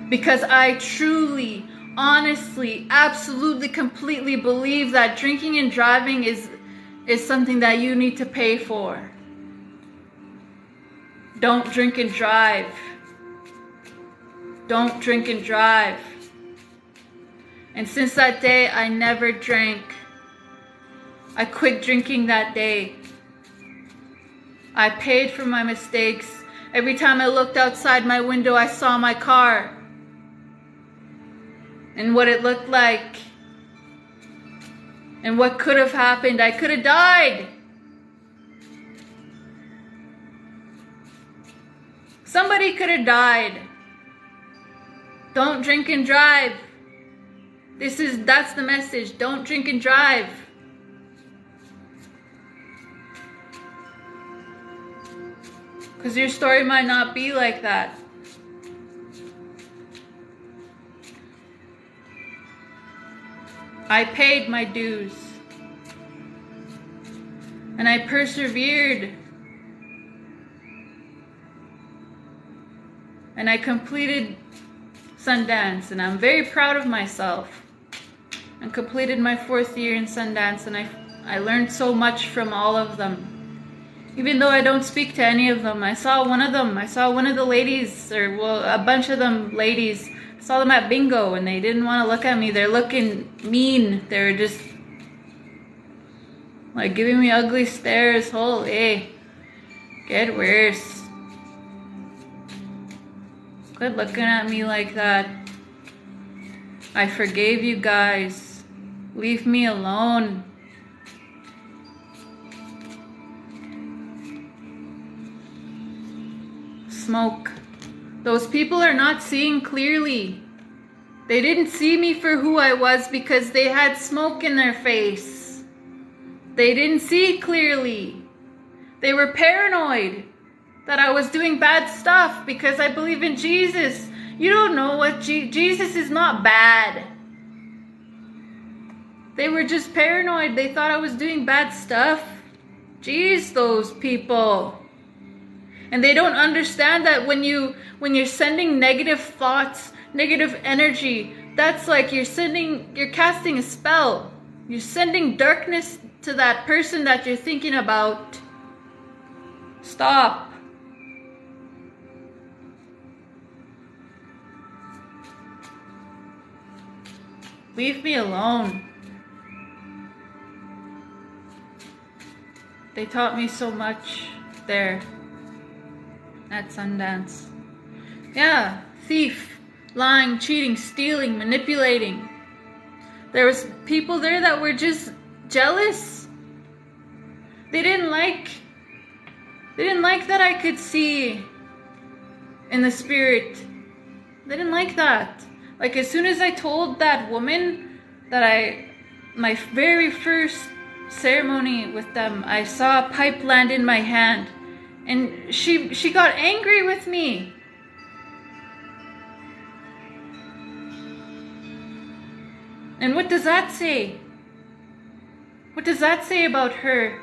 S1: Because I truly, honestly, absolutely, completely believe that drinking and driving is something that you need to pay for. Don't drink and drive. Don't drink and drive. And since that day, I never drank. I quit drinking that day. I paid for my mistakes. Every time I looked outside my window, I saw my car. and what it looked like and what could have happened. I could have died. Somebody could have died. Don't drink and drive. That's the message. Don't drink and drive. Because your story might not be like that. I paid my dues. And I persevered. And I completed Sundance. And I'm very proud of myself. I completed my 4th year in Sundance. And I learned so much from all of them. Even though I don't speak to any of them. I saw one of them. I saw one of the ladies. Or well, a bunch of them ladies. I saw them at bingo and they didn't want to look at me. They're looking mean. They were just like giving me ugly stares. Holy, get worse. Quit looking at me like that. I forgave you guys. Leave me alone. Smoke. Those people are not seeing clearly. They didn't see me for who I was because they had smoke in their face. They didn't see clearly. They were paranoid that I was doing bad stuff because I believe in Jesus. You don't know what Jesus is not bad. They were just paranoid. They thought I was doing bad stuff. Jeez, those people. And they don't understand that when you're sending negative thoughts, negative energy, that's like you're casting a spell. You're sending darkness to that person that you're thinking about. Stop. Leave me alone. They taught me so much there at Sundance. Yeah, thief, lying, cheating, stealing, manipulating. There was people there that were just jealous. They didn't like that I could see in the spirit. They didn't like that. Like as soon as I told that woman that my very first ceremony with them, I saw a pipe land in my hand. And she got angry with me. And what does that say? What does that say about her?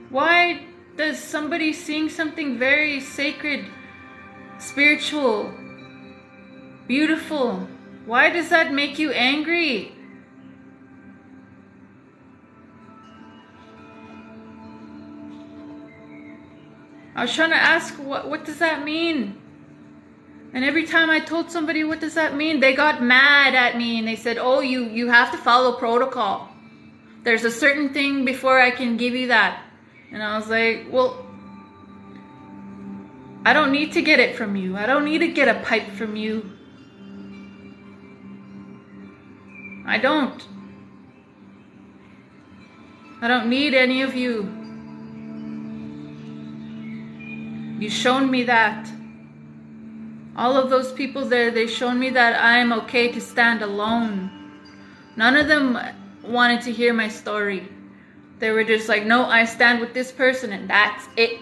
S1: Why does somebody seeing something very sacred, spiritual, beautiful, why does that make you angry? I was trying to ask, what does that mean? And every time I told somebody, what does that mean? They got mad at me and they said, oh, you have to follow protocol. There's a certain thing before I can give you that. And I was like, well, I don't need to get it from you. I don't need to get a pipe from you. I don't need any of you. You've shown me that. All of those people there, they've shown me that I am okay to stand alone. None of them wanted to hear my story. They were just like, no, I stand with this person and that's it.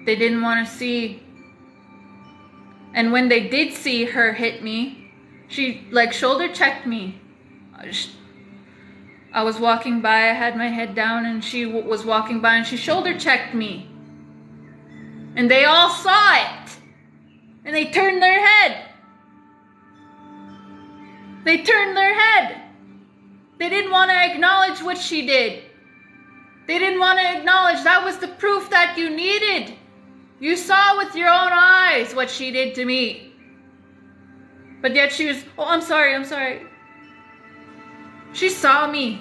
S1: They didn't want to see. And when they did see her hit me, she like shoulder checked me. I was walking by, I had my head down, and she was walking by and she shoulder checked me. And they all saw it. And they turned their head. They turned their head. They didn't want to acknowledge what she did. They didn't want to acknowledge that was the proof that you needed. You saw with your own eyes what she did to me. But yet she was, oh, I'm sorry. She saw me.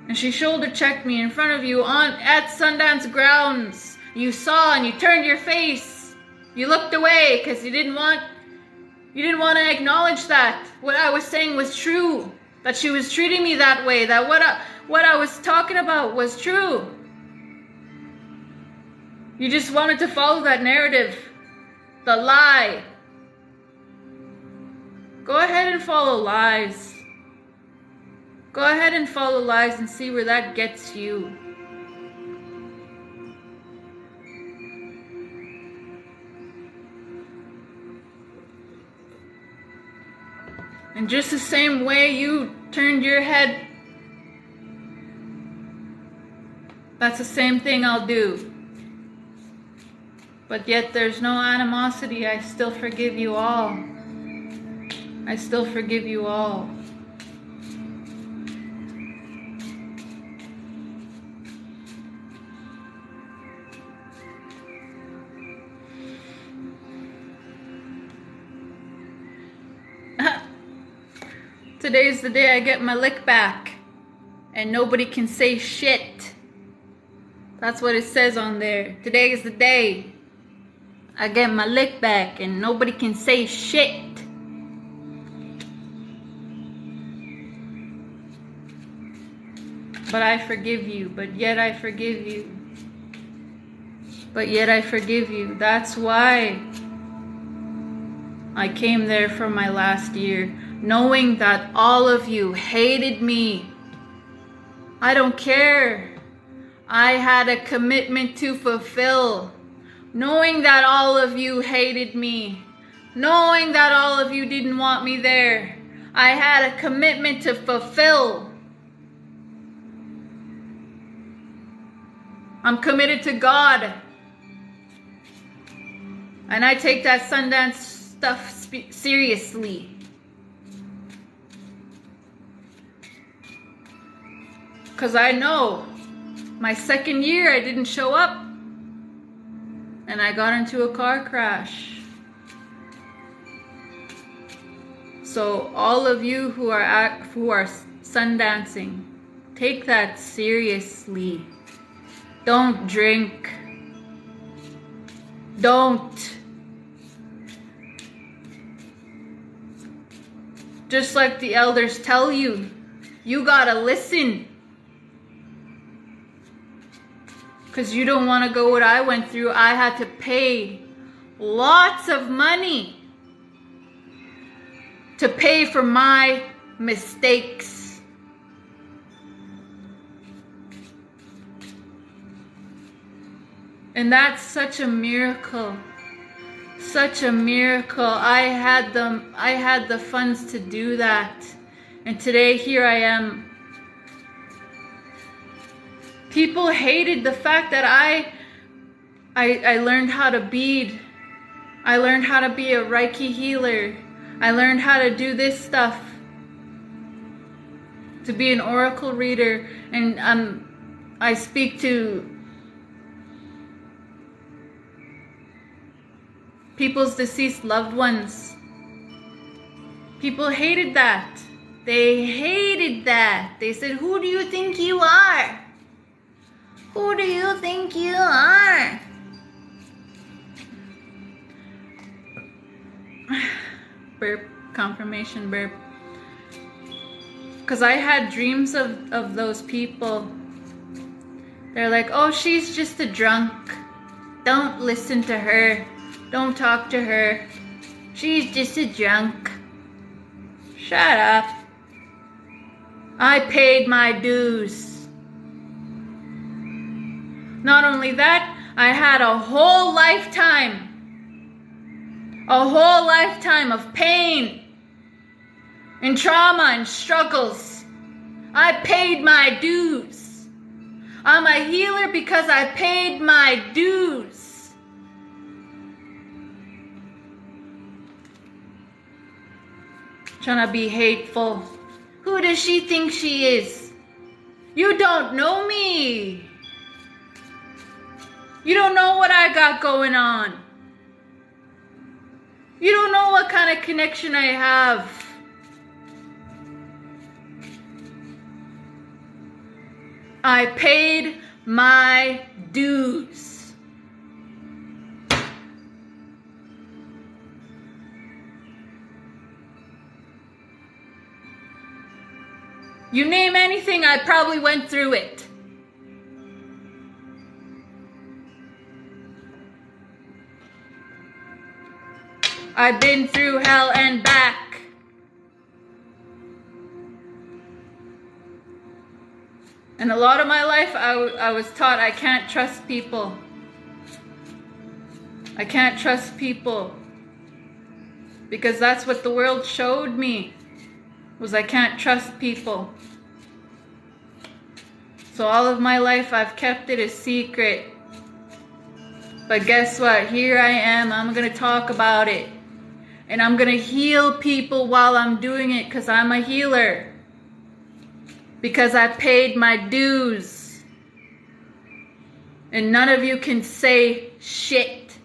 S1: And And she shoulder checked me in front of you at Sundance grounds. You saw and you turned your face. You looked away because you didn't want to acknowledge that what I was saying was true. That she was treating me that way. That what I was talking about was true. You just wanted to follow that narrative. The lie. Go ahead and follow lies. Go ahead and follow lies and see where that gets you. And just the same way you turned your head, that's the same thing I'll do. But yet there's no animosity. I still forgive you all. I still forgive you all. Today's the day I get my lick back. And nobody can say shit. That's what it says on there. Today is the day I get my lick back and nobody can say shit. But I forgive you. But yet I forgive you. But yet I forgive you. That's why I came there for my last year, knowing that all of you hated me. I don't care. I had a commitment to fulfill. Knowing that all of you hated me. Knowing that all of you didn't want me there. I had a commitment to fulfill. I'm committed to God. And I take that Sundance stuff seriously. Because I know my second year I didn't show up. And I got into a car crash. So all of you who are sundancing, take that seriously. Don't drink. Don't. Just like the elders tell you, you gotta listen. Because you don't want to go what I went through. I had to pay lots of money to pay for my mistakes. And that's such a miracle. Such a miracle. I had the funds to do that. And today here I am. People hated the fact that I learned how to bead. I learned how to be a Reiki healer. I learned how to do this stuff. To be an oracle reader. And I speak to people's deceased loved ones. People hated that. They hated that. They said, "Who do you think you are? Who do you think you are?" Burp, confirmation burp. Because I had dreams of those people. They're like, "Oh, she's just a drunk. Don't listen to her. Don't talk to her. She's just a drunk." Shut up. I paid my dues. Not only that, I had a whole lifetime of pain and trauma and struggles. I paid my dues. I'm a healer because I paid my dues. Trying to be hateful. Who does she think she is? You don't know me. You don't know what I got going on. You don't know what kind of connection I have. I paid my dues. You name anything, I probably went through it. I've been through hell and back. And a lot of my life, I was taught I can't trust people. I can't trust people. Because that's what the world showed me, was I can't trust people. So all of my life, I've kept it a secret. But guess what? Here I am. I'm going to talk about it. And I'm going to heal people while I'm doing it, because I'm a healer. Because I paid my dues. And none of you can say shit.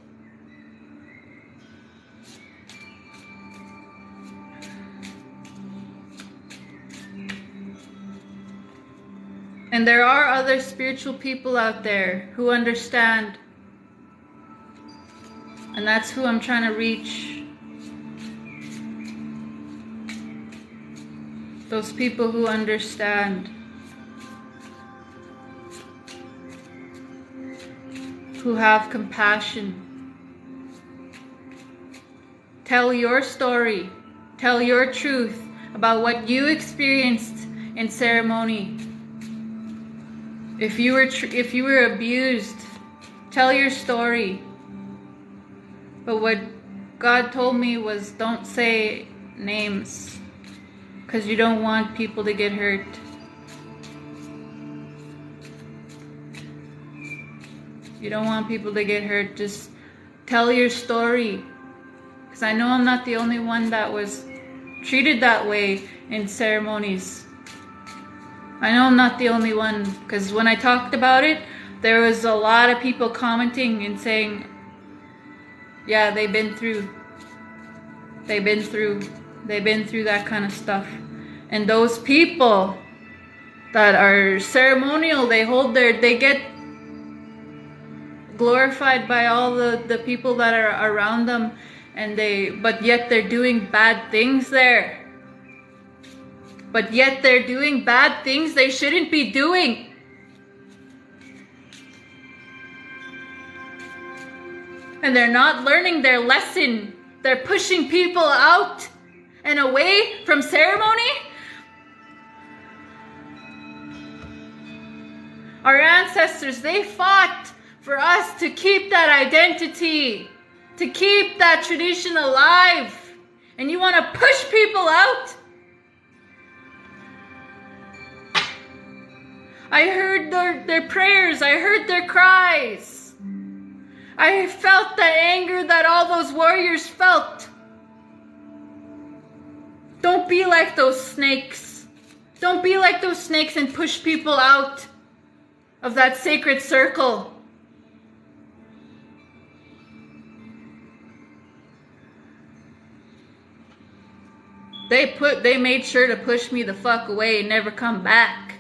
S1: And there are other spiritual people out there who understand. And that's who I'm trying to reach. Those people who understand. Who have compassion. Tell your story. Tell your truth about what you experienced in ceremony. If you were abused, tell your story. But what God told me was, don't say names. Because you don't want people to get hurt. You don't want people to get hurt. Just tell your story. Because I know I'm not the only one that was treated that way in ceremonies. I know I'm not the only one. Because when I talked about it, there was a lot of people commenting and saying, yeah, they've been through that kind of stuff. And those people that are ceremonial, they get glorified by all the people that are around them, but yet they're doing bad things there. But yet they're doing bad things they shouldn't be doing. And they're not learning their lesson. They're pushing people out and away from ceremony. Our ancestors, they fought for us to keep that identity, to keep that tradition alive. And you want to push people out? I heard their prayers. I heard their cries. I felt the anger that all those warriors felt. Don't be like those snakes. Don't be like those snakes and push people out of that sacred circle. They made sure to push me the fuck away and never come back.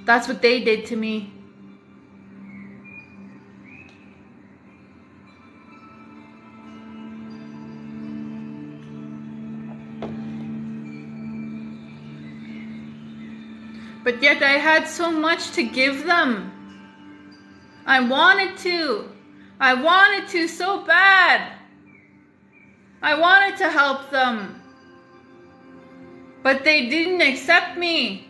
S1: That's what they did to me. But yet I had so much to give them. I wanted to so bad. I wanted to help them. But they didn't accept me.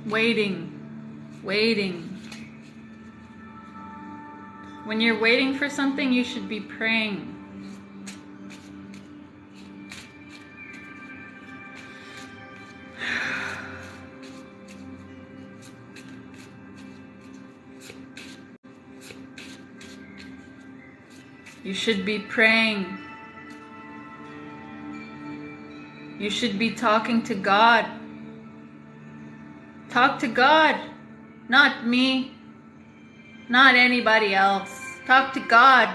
S1: Waiting. When you're waiting for something, you should be praying. You should be praying. You should be talking to God. Talk to God, not me, not anybody else. Talk to God.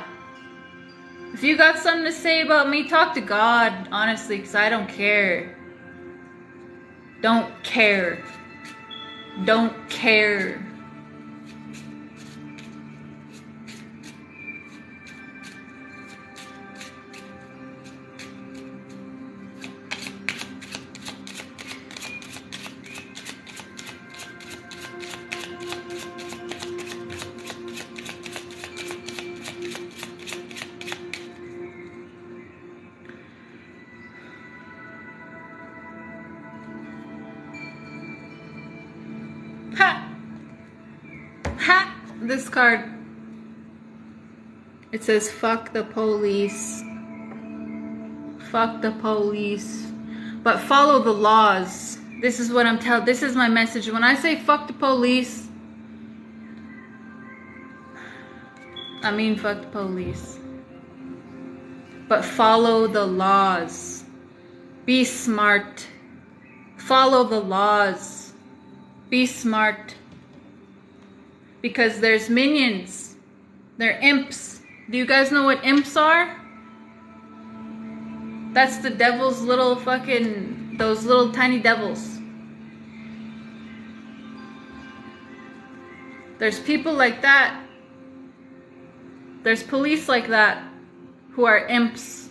S1: If you got something to say about me, talk to God, honestly, because I don't care. Don't care. Don't care. Ha! Ha! This card. It says, fuck the police. Fuck the police. But follow the laws. This is what I'm telling. This is my message. When I say fuck the police, I mean fuck the police. But follow the laws. Be smart. Follow the laws. Be smart. Because there's minions. They're imps. Do you guys know what imps are? That's the devil's little fucking, those little tiny devils. There's people like that. There's police like that who are imps,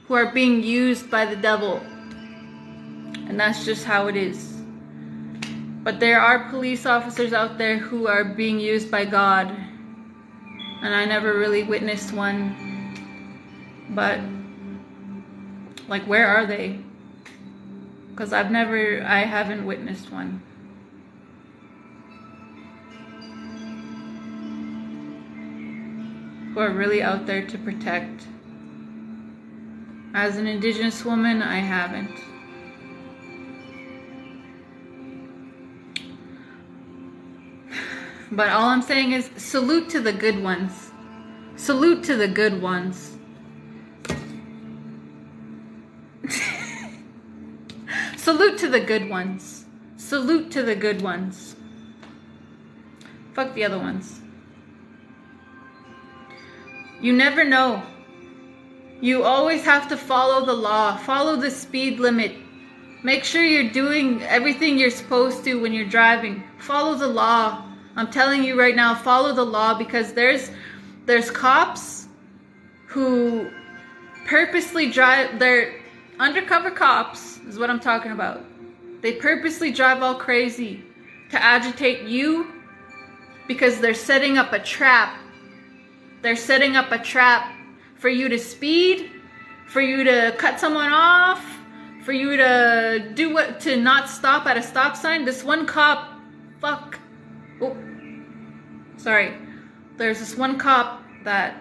S1: who are being used by the devil. And that's just how it is. But there are police officers out there who are being used by God. And I never really witnessed one. But, like, where are they? Because I haven't witnessed one. Who are really out there to protect. As an Indigenous woman, I haven't. But all I'm saying is, salute to the good ones. Salute to the good ones. Salute to the good ones. Salute to the good ones. Fuck the other ones. You never know. You always have to follow the law. Follow the speed limit. Make sure you're doing everything you're supposed to when you're driving. Follow the law. I'm telling you right now, follow the law, because there's cops who purposely drive. They're undercover cops is what I'm talking about. They purposely drive all crazy to agitate you because they're setting up a trap. They're setting up a trap for you to speed, for you to cut someone off, for you to do what, to not stop at a stop sign. This one cop, oh, sorry. There's this one cop that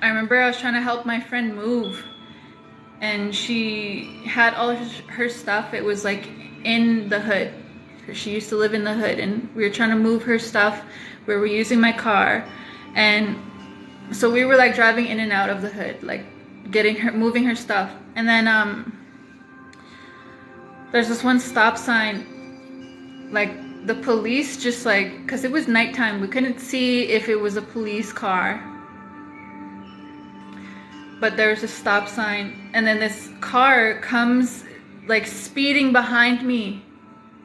S1: I remember I was trying to help my friend move, and she had all her stuff. It was like in the hood. She used to live in the hood, and we were trying to move her stuff. We were using my car, and so we were like driving in and out of the hood, like moving her stuff. And then there's this one stop sign, like the police just like, because it was nighttime, we couldn't see if it was a police car, but there was a stop sign, and then this car comes like speeding behind me,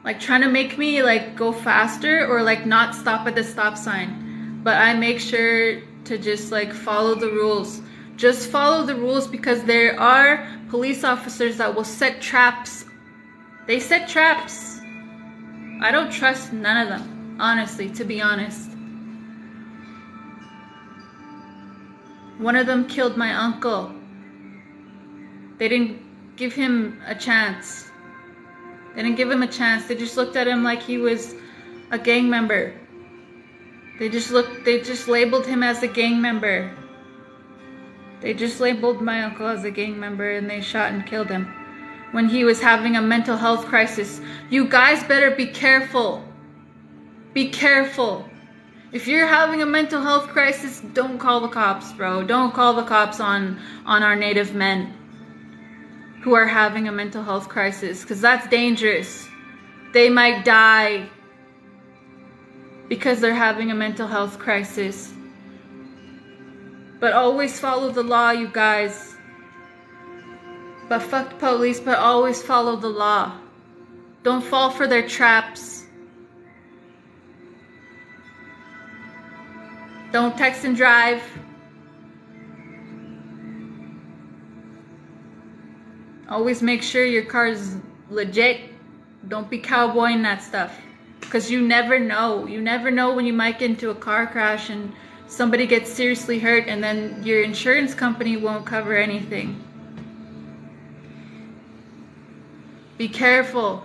S1: like trying to make me like go faster or like not stop at the stop sign. But I make sure to just like follow the rules. Just follow the rules, because there are police officers that will set traps. They set traps. I don't trust none of them, honestly, to be honest. One of them killed my uncle. They didn't give him a chance. They didn't give him a chance. They just looked at him like he was a gang member. They just labeled him as a gang member. They just labeled my uncle as a gang member, and they shot and killed him when he was having a mental health crisis. You guys better be careful. Be careful. If you're having a mental health crisis, don't call the cops, bro. Don't call the cops on our Native men who are having a mental health crisis, because that's dangerous. They might die because they're having a mental health crisis. But always follow the law, you guys. But fuck the police, but always follow the law. Don't fall for their traps. Don't text and drive. Always make sure your car is legit. Don't be cowboying that stuff. Because you never know. You never know when you might get into a car crash and somebody gets seriously hurt and then your insurance company won't cover anything. Be careful.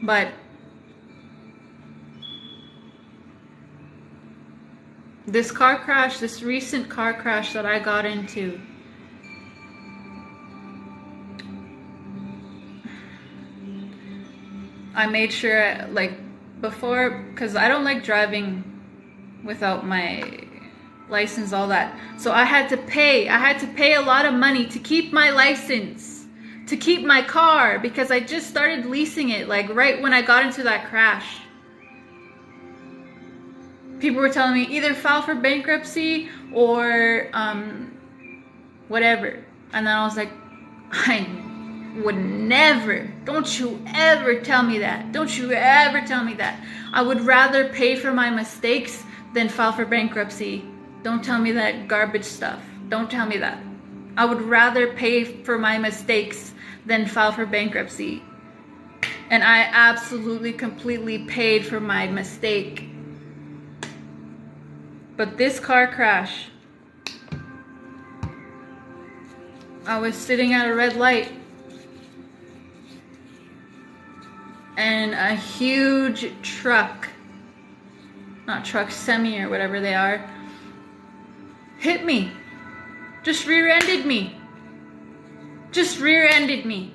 S1: But this car crash, this recent car crash that I got into, I made sure, like, before, because I don't like driving without my license, all that. So I had to pay a lot of money to keep my license, to keep my car, because I just started leasing it, like, right when I got into that crash. People were telling me either file for bankruptcy or whatever. And then I was like, I would never. Don't you ever tell me that. Don't you ever tell me that. I would rather pay for my mistakes than file for bankruptcy. Don't tell me that garbage stuff. Don't tell me that. I would rather pay for my mistakes than file for bankruptcy. And I absolutely, completely paid for my mistake. But this car crash, I was sitting at a red light and a huge truck, not truck, semi or whatever they are, hit me. Just rear-ended me. Just rear-ended me.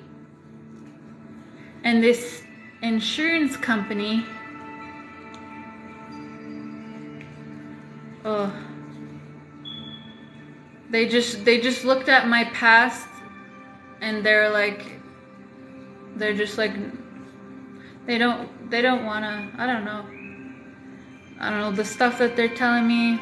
S1: And this insurance company, oh, they just looked at my past and they're just like, they don't wanna, I don't know, the stuff that they're telling me.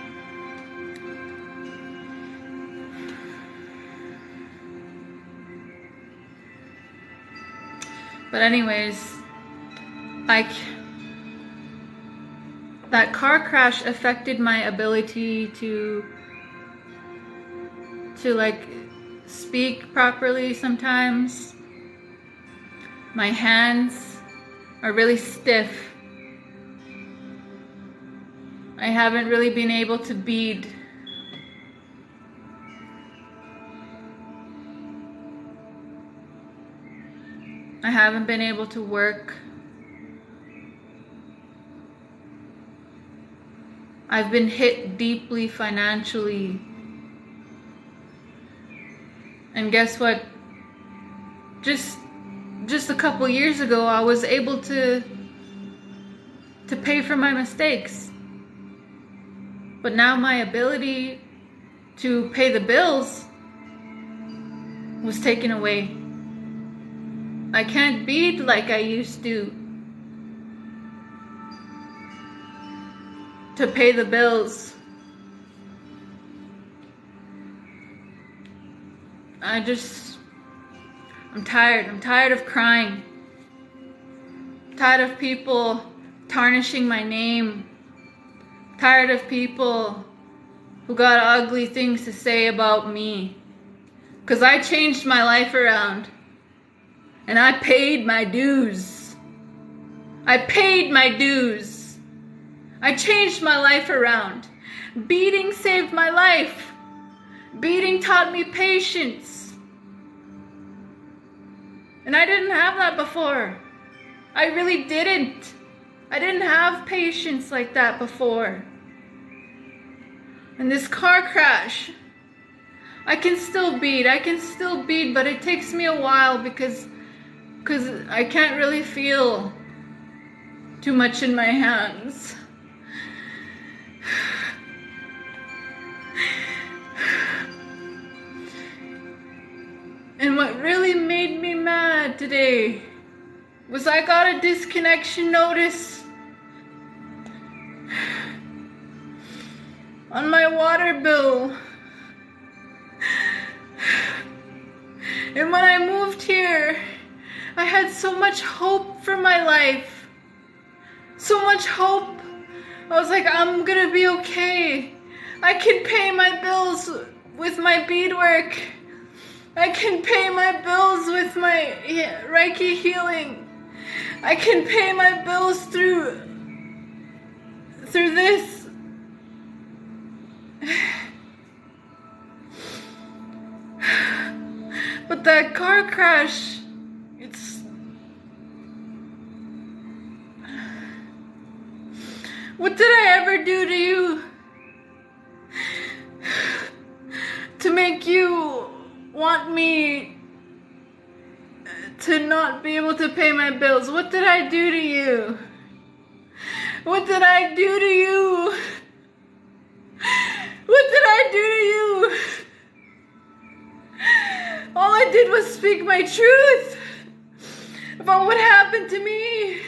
S1: But anyways, like, that car crash affected my ability to like speak properly sometimes. My hands are really stiff. I haven't really been able to bead. I haven't been able to work. I've been hit deeply financially. And guess what? Just a couple years ago, I was able to pay for my mistakes. But now my ability to pay the bills was taken away. I can't bead like I used to pay the bills. I'm tired. I'm tired of crying. Tired of people tarnishing my name. Tired of people who got ugly things to say about me. 'Cause I changed my life around. And I paid my dues. I paid my dues. I changed my life around. Beading saved my life. Beading taught me patience. And I didn't have that before. I really didn't. I didn't have patience like that before. And this car crash, I can still bead, but it takes me a while because I can't really feel too much in my hands. And what really made me mad today was I got a disconnection notice on my water bill. And when I moved here, I had so much hope for my life. So much hope. I was like, I'm gonna be okay. I can pay my bills with my beadwork. I can pay my bills with my Reiki healing. I can pay my bills through this. But that car crash, what did I ever do to you to make you want me to not be able to pay my bills? What did I do to you? What did I do to you? What did I do to you? All I did was speak my truth about what happened to me.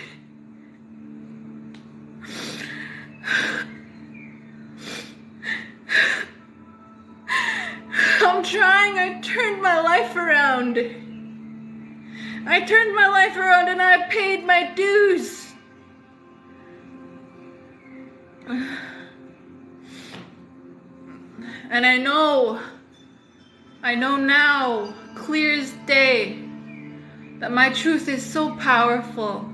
S1: I'm trying. I turned my life around. I turned my life around and I paid my dues. And I know now, clear as day, that my truth is so powerful.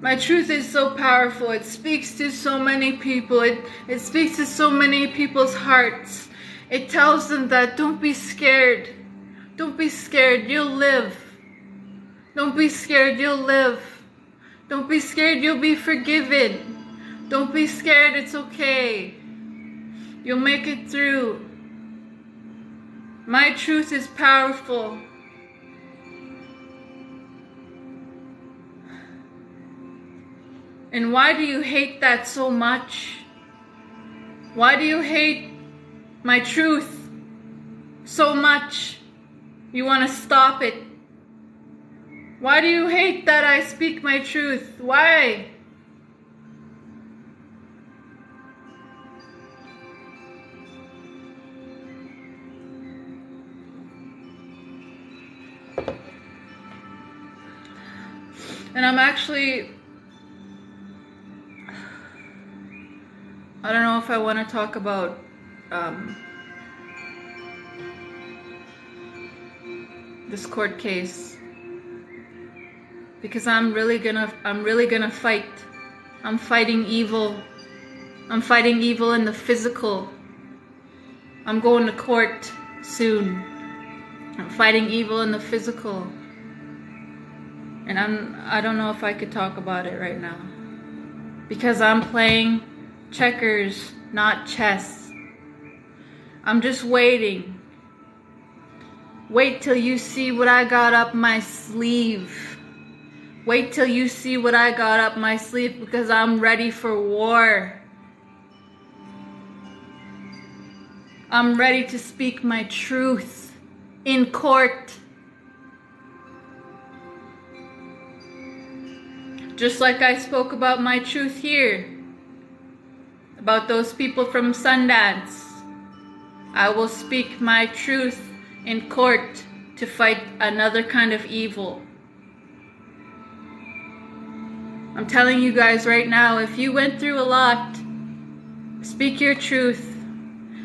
S1: My truth is so powerful. It speaks to so many people. It speaks to so many people's hearts. It tells them that don't be scared. Don't be scared, you'll live. Don't be scared, you'll live. Don't be scared, you'll be forgiven. Don't be scared, it's okay. You'll make it through. My truth is powerful. And why do you hate that so much? Why do you hate my truth so much? You want to stop it. Why do you hate that I speak my truth? Why? And I'm actually, I don't know if I want to talk about this court case, because I'm really gonna fight. I'm fighting evil. I'm fighting evil in the physical. I'm going to court soon. I'm fighting evil in the physical. And I don't know if I could talk about it right now, because I'm playing checkers, not chess. I'm just waiting. Wait till you see what I got up my sleeve. Wait till you see what I got up my sleeve, because I'm ready for war. I'm ready to speak my truth in court. Just like I spoke about my truth here, about those people from Sundance. I will speak my truth in court to fight another kind of evil. I'm telling you guys right now, if you went through a lot, speak your truth.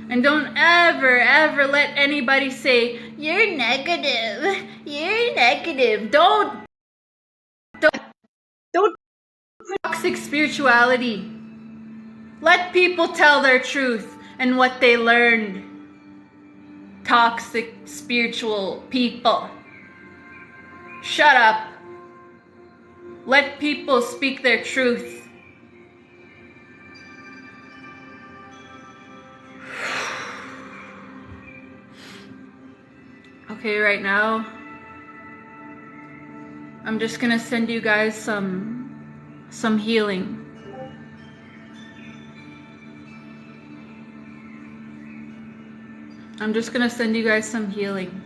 S1: And don't ever let anybody say, you're negative, you're negative. Don't toxic spirituality. Let people tell their truth and what they learned. Toxic spiritual people. Shut up. Let people speak their truth. Okay, right now, I'm just gonna send you guys some healing. I'm just gonna send you guys some healing.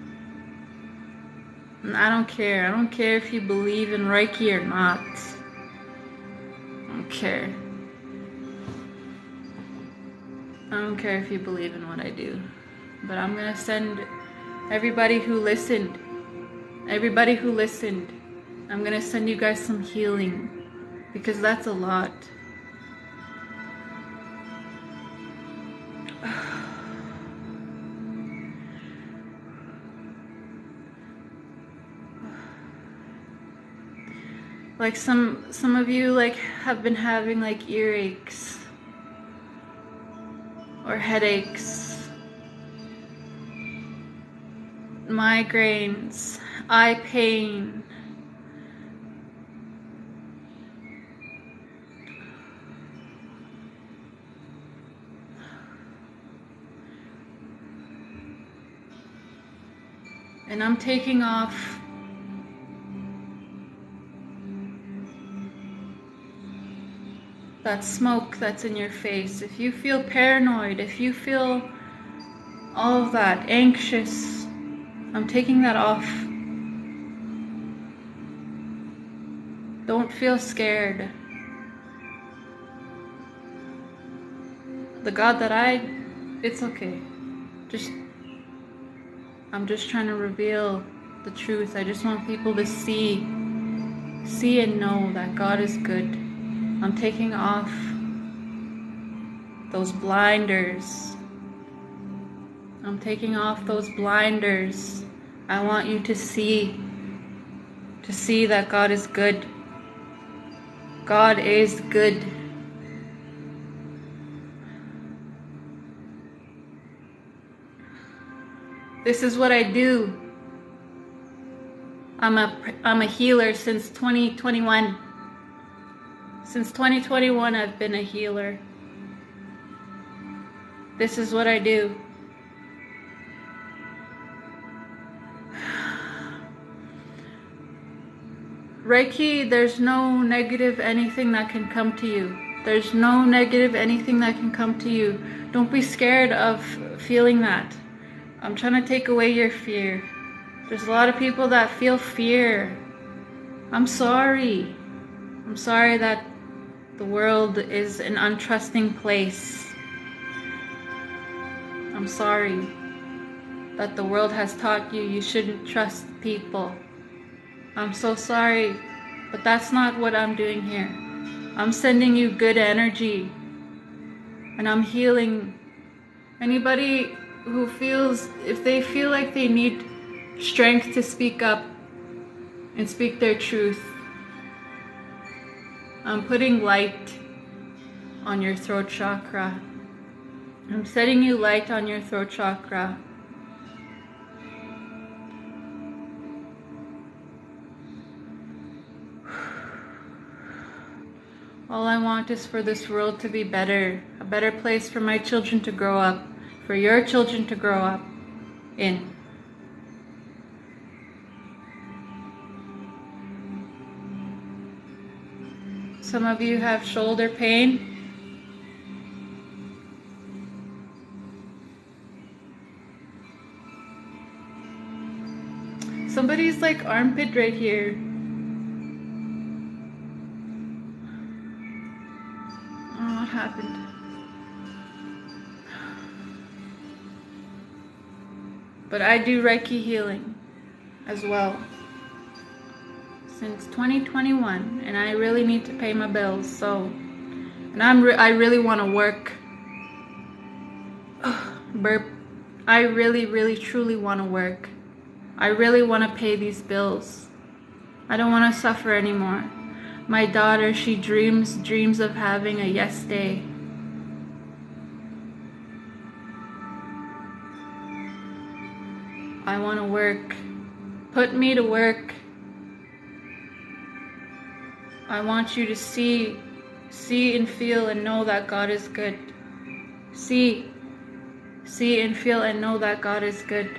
S1: And I don't care. I don't care if you believe in Reiki or not. I don't care. I don't care if you believe in what I do. But I'm gonna send everybody who listened, I'm gonna send you guys some healing, because that's a lot. Like some of you like have been having like earaches or headaches, migraines, eye pain. And I'm taking off that smoke that's in your face. If you feel paranoid, if you feel all of that, anxious, I'm taking that off. Don't feel scared. The God that it's okay. I'm just trying to reveal the truth. I just want people to see and know that God is good. I'm taking off those blinders. I'm taking off those blinders. I want you to see that God is good. God is good. This is what I do. I'm a healer since 2021. Since 2021, I've been a healer. This is what I do. Reiki, there's no negative anything that can come to you. There's no negative anything that can come to you. Don't be scared of feeling that. I'm trying to take away your fear. There's a lot of people that feel fear. I'm sorry. I'm sorry that the world is an untrusting place. I'm sorry that the world has taught you shouldn't trust people. I'm so sorry, but that's not what I'm doing here. I'm sending you good energy, and I'm healing anybody who feels, if they feel like they need strength to speak up and speak their truth. I'm putting light on your throat chakra. I'm setting you light on your throat chakra. All I want is for this world to be better, a better place for my children to grow up, for your children to grow up in. Some of you have shoulder pain. Somebody's like armpit right here. Oh, what happened? But I do Reiki healing as well since 2021, and I really need to pay my bills. So, and I really want to work. Burp. I really truly want to work. I really want to pay these bills. I don't want to suffer anymore. My daughter, she dreams of having a yes day. I want to work. Put me to work. I want you to see and feel and know that God is good. See and feel and know that God is good.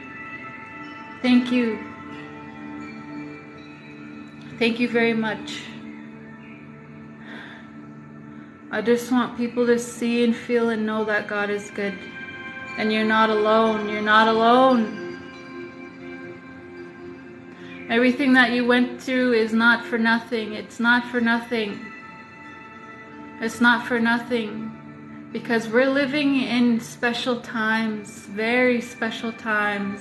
S1: Thank you. Thank you very much. I just want people to see and feel and know that God is good. And you're not alone. You're not alone. Everything that you went through is not for nothing. It's not for nothing. It's not for nothing. Because we're living in special times, very special times.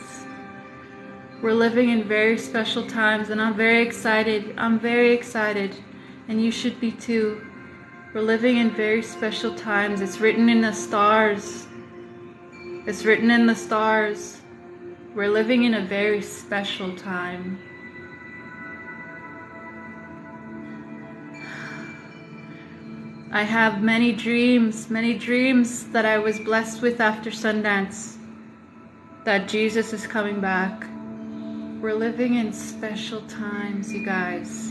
S1: We're living in very special times, and I'm very excited. I'm very excited, and you should be too. We're living in very special times. It's written in the stars. It's written in the stars. We're living in a very special time. I have many dreams that I was blessed with after Sundance, that Jesus is coming back. We're living in special times, you guys.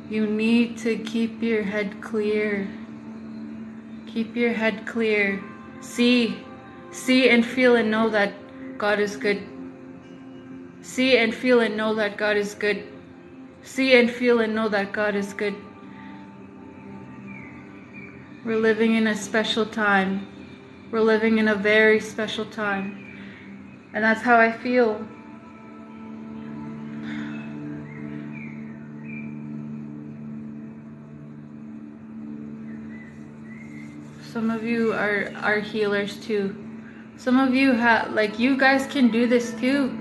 S1: You need to keep your head clear. Keep your head clear. See and feel and know that God is good. See and feel and know that God is good. See and feel and know that God is good. We're living in a special time. We're living in a very special time. And that's how I feel. Some of you are healers too. Some of you have, like, you guys can do this too.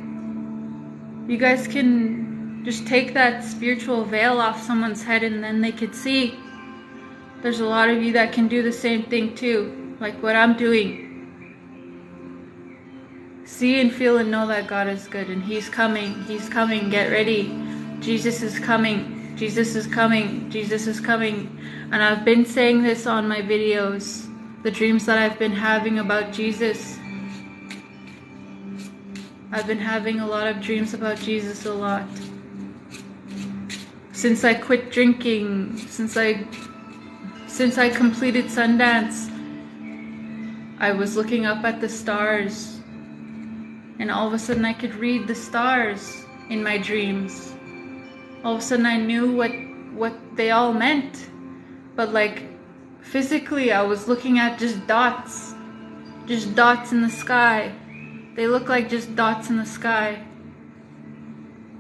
S1: You guys can just take that spiritual veil off someone's head and then they could see. There's a lot of you that can do the same thing too, like what I'm doing. See and feel and know that God is good, and He's coming. He's coming. Get ready. Jesus is coming. Jesus is coming. Jesus is coming. And I've been saying this on my videos, the dreams that I've been having about Jesus. I've been having a lot of dreams about Jesus a lot. Since I quit drinking, since I completed Sundance, I was looking up at the stars, and all of a sudden I could read the stars in my dreams. All of a sudden I knew what they all meant, but like physically I was looking at just dots in the sky. They look like just dots in the sky,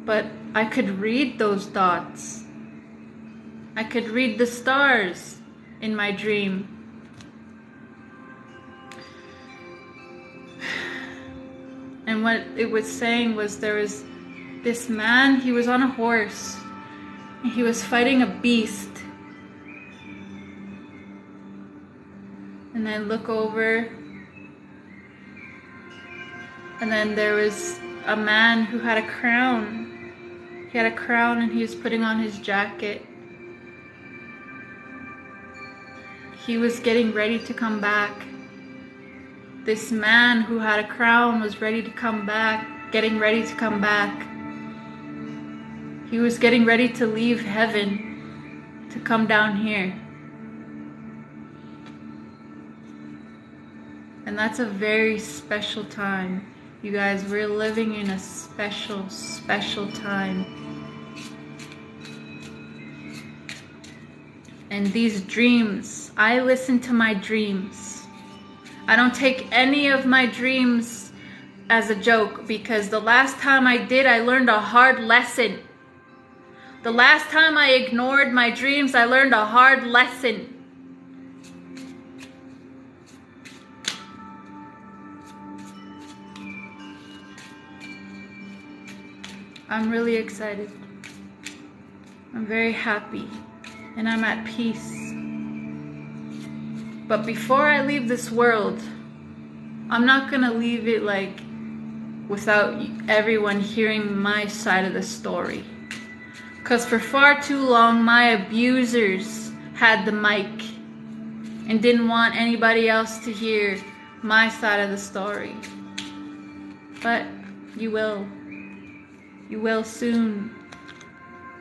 S1: but I could read those dots. I could read the stars in my dream. And what it was saying was, there was this man, he was on a horse, and he was fighting a beast. And I look over, and then there was a man who had a crown. He had a crown and he was putting on his jacket. He was getting ready to come back. This man who had a crown was ready to come back, getting ready to come back. He was getting ready to leave heaven to come down here. And that's a very special time. You guys, we're living in a special, special time. And these dreams, I listen to my dreams. I don't take any of my dreams as a joke, because the last time I did, I learned a hard lesson. The last time I ignored my dreams, I learned a hard lesson. I'm really excited. I'm very happy, and I'm at peace. But before I leave this world, I'm not gonna leave it like without everyone hearing my side of the story. Because for far too long, my abusers had the mic and didn't want anybody else to hear my side of the story. But you will. You will soon.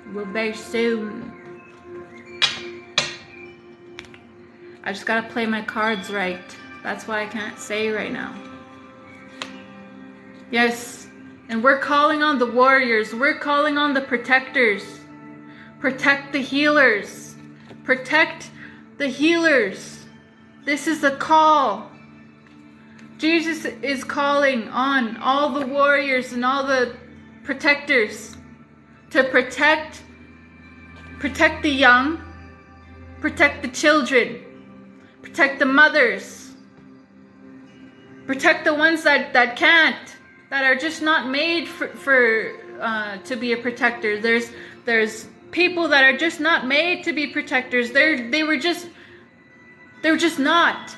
S1: You will very soon. I just gotta play my cards right. That's why I can't say right now. Yes, and we're calling on the warriors. We're calling on the protectors. Protect the healers. Protect the healers. This is a call. Jesus is calling on all the warriors and all the protectors. to protect the young, protect the children, protect the mothers, protect the ones that can't, that are just not made to be a protector. There's people that are just not made to be protectors. They're just not.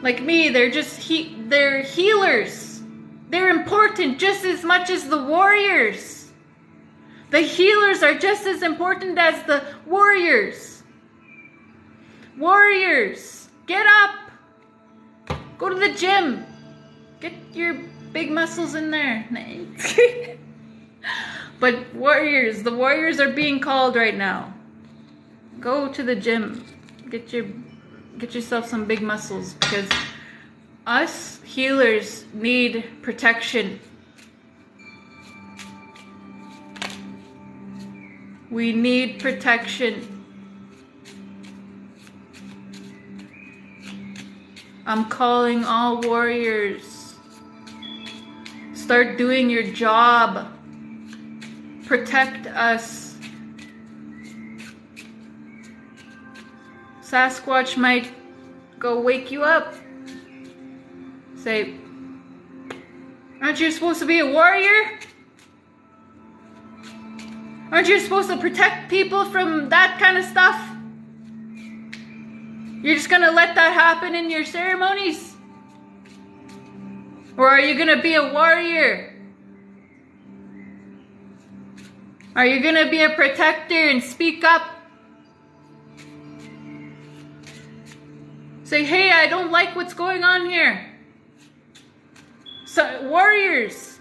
S1: Like me, they're healers. They're important just as much as the warriors. The healers are just as important as the warriors. Warriors, get up. Go to the gym. Get your big muscles in there. But warriors, the warriors are being called right now. Go to the gym. Get yourself some big muscles, because us healers need protection. We need protection. I'm calling all warriors. Start doing your job. Protect us. Sasquatch might go wake you up. Say, aren't you supposed to be a warrior? Aren't you supposed to protect people from that kind of stuff? You're just gonna let that happen in your ceremonies? Or are you gonna be a warrior? Are you gonna be a protector and speak up? Say, hey, I don't like what's going on here. So, warriors,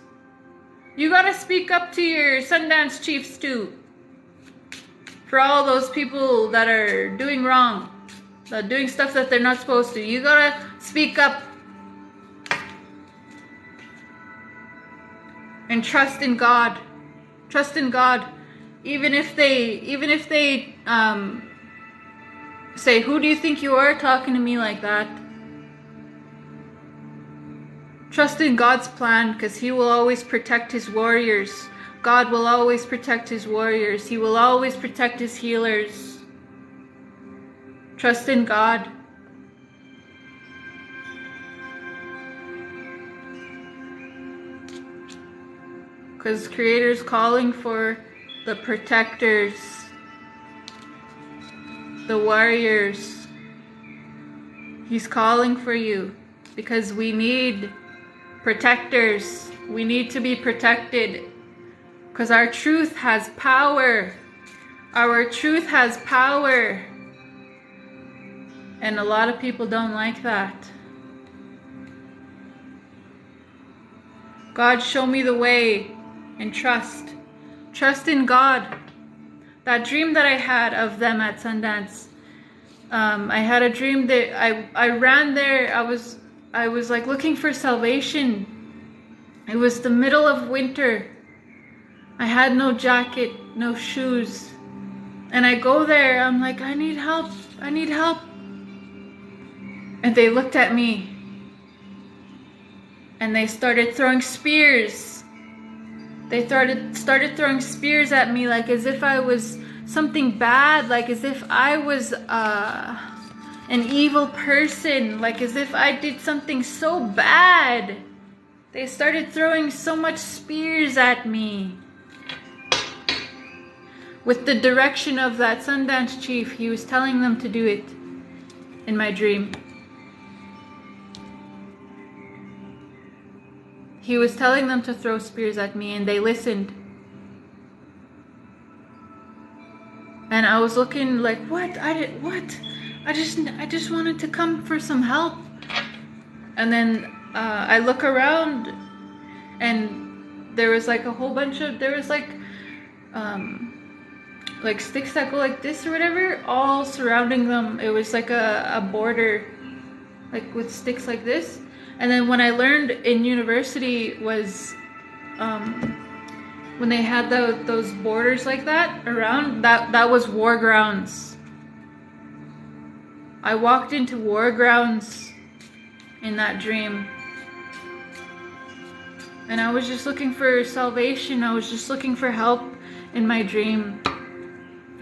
S1: you gotta speak up to your Sundance chiefs too. For all those people that are doing wrong, that are doing stuff that they're not supposed to. You gotta speak up. And trust in God. Trust in God. Even if they say, who do you think you are talking to me like that? Trust in God's plan, because He will always protect His warriors. God will always protect His warriors. He will always protect His healers. Trust in God. Because Creator's calling for the protectors, the warriors. He's calling for you, because we need protectors. We need to be protected, because our truth has power. Our truth has power. And a lot of people don't like that. God, show me the way, and trust. Trust in God. That dream that I had of them at Sundance, I had a dream that I ran there. I was like looking for salvation. It was the middle of winter. I had no jacket, no shoes. And I go there, I'm like, I need help. I need help. And they looked at me. And they started throwing spears. They started throwing spears at me, like as if I was something bad, like as if I was an evil person, like as if I did something so bad. They started throwing so much spears at me. With the direction of that Sundance chief, he was telling them to do it in my dream. He was telling them to throw spears at me, and they listened. And I was looking like, what? What? I just wanted to come for some help. And then I look around, and there was like a whole bunch of, there was like sticks that go like this or whatever, all surrounding them. It was like a border, like with sticks like this. And then when I learned in university was when they had those borders like that around, that was war grounds. I walked into war grounds in that dream. And I was just looking for salvation. I was just looking for help in my dream.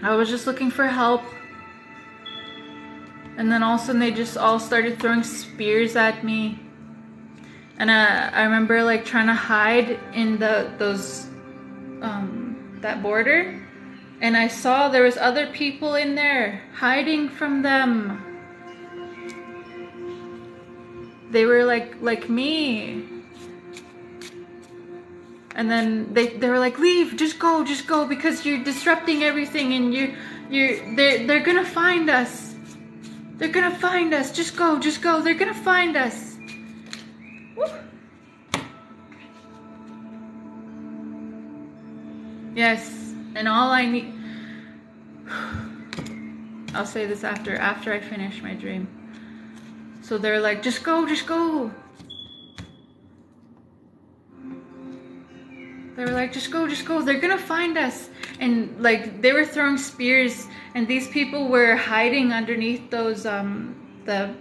S1: I was just looking for help. And then all of a sudden they just all started throwing spears at me. And I remember like trying to hide in that border. And I saw there was other people in there hiding from them. They were like me. And then they were like, leave, just go, because you're disrupting everything, and they're gonna find us. They're gonna find us. Just go. They're gonna find us. Woo. Yes, and all I need. I'll say this after I finish my dream. So they're like, just go. They were like, just go. They're gonna find us. And like they were throwing spears, and these people were hiding underneath those that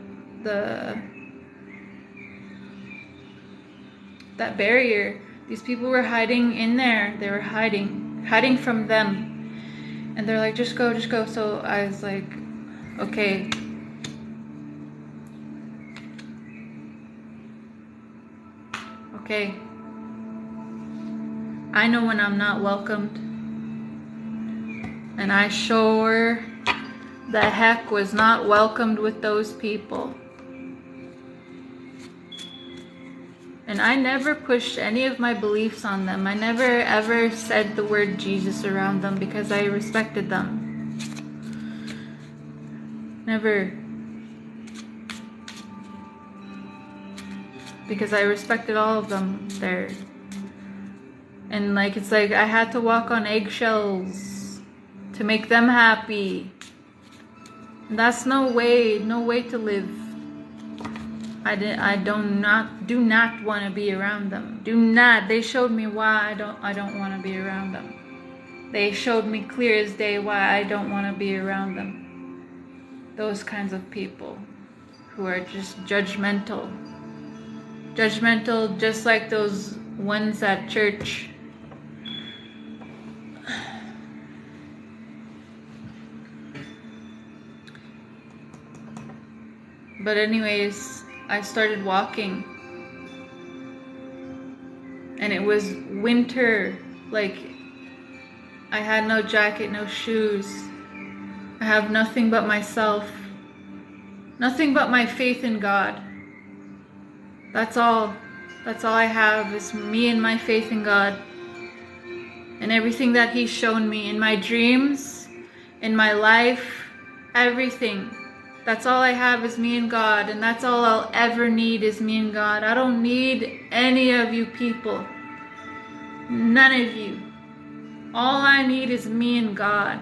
S1: barrier. These people were hiding in there. They were hiding from them. And they're like, just go. So I was like, okay. Okay. I know when I'm not welcomed. And I sure the heck was not welcomed with those people. And I never pushed any of my beliefs on them. I never ever said the word Jesus around them because I respected them. Never. Because I respected all of them there. And like, it's like I had to walk on eggshells to make them happy. And that's no way to live. I do not want to be around them. Do not. They showed me why I don't want to be around them. They showed me clear as day why I don't want to be around them. Those kinds of people who are just judgmental. Judgmental, just like those ones at church. But anyways, I started walking. And it was winter. Like, I had no jacket, no shoes. I have nothing but myself. Nothing but my faith in God. That's all. That's all I have is me and my faith in God. And everything that He's shown me in my dreams, in my life, everything. That's all I have is me and God. And that's all I'll ever need is me and God. I don't need any of you people. None of you. All I need is me and God.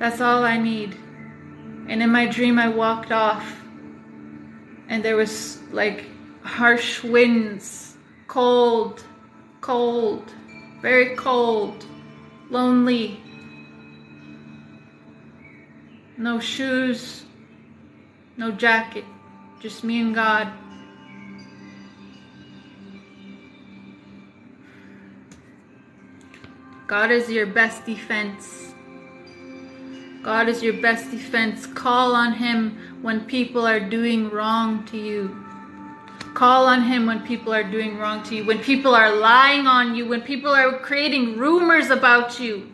S1: That's all I need. And in my dream I walked off. And there was like harsh winds. Cold. Very cold. Lonely. No shoes, no jacket, just me and God. God is your best defense. God is your best defense. Call on Him when people are doing wrong to you. Call on Him when people are doing wrong to you, when people are lying on you, when people are creating rumors about you.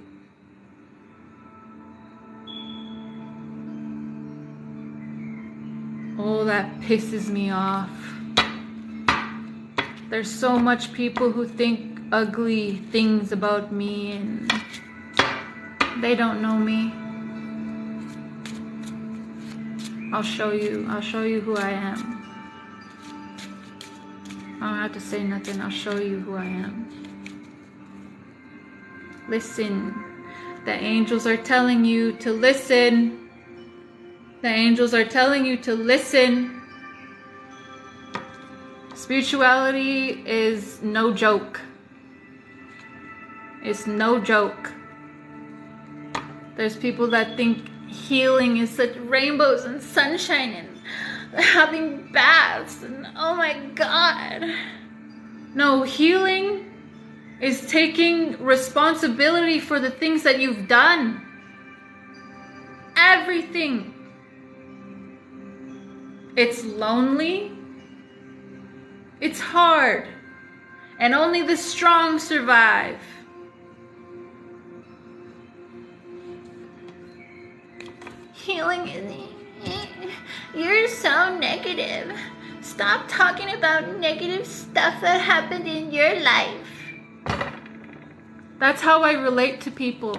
S1: Oh, that pisses me off. There's so much people who think ugly things about me and they don't know me. I'll show you who I am. I don't have to say nothing. I'll show you who I am. Listen. The angels are telling you to listen. The angels are telling you to listen. Spirituality is no joke. It's no joke. There's people that think healing is such rainbows and sunshine and having baths and oh my God. No, healing is taking responsibility for the things that you've done. Everything. It's lonely. It's hard. And only the strong survive. Healing is... You're so negative. Stop talking about negative stuff that happened in your life. That's how I relate to people.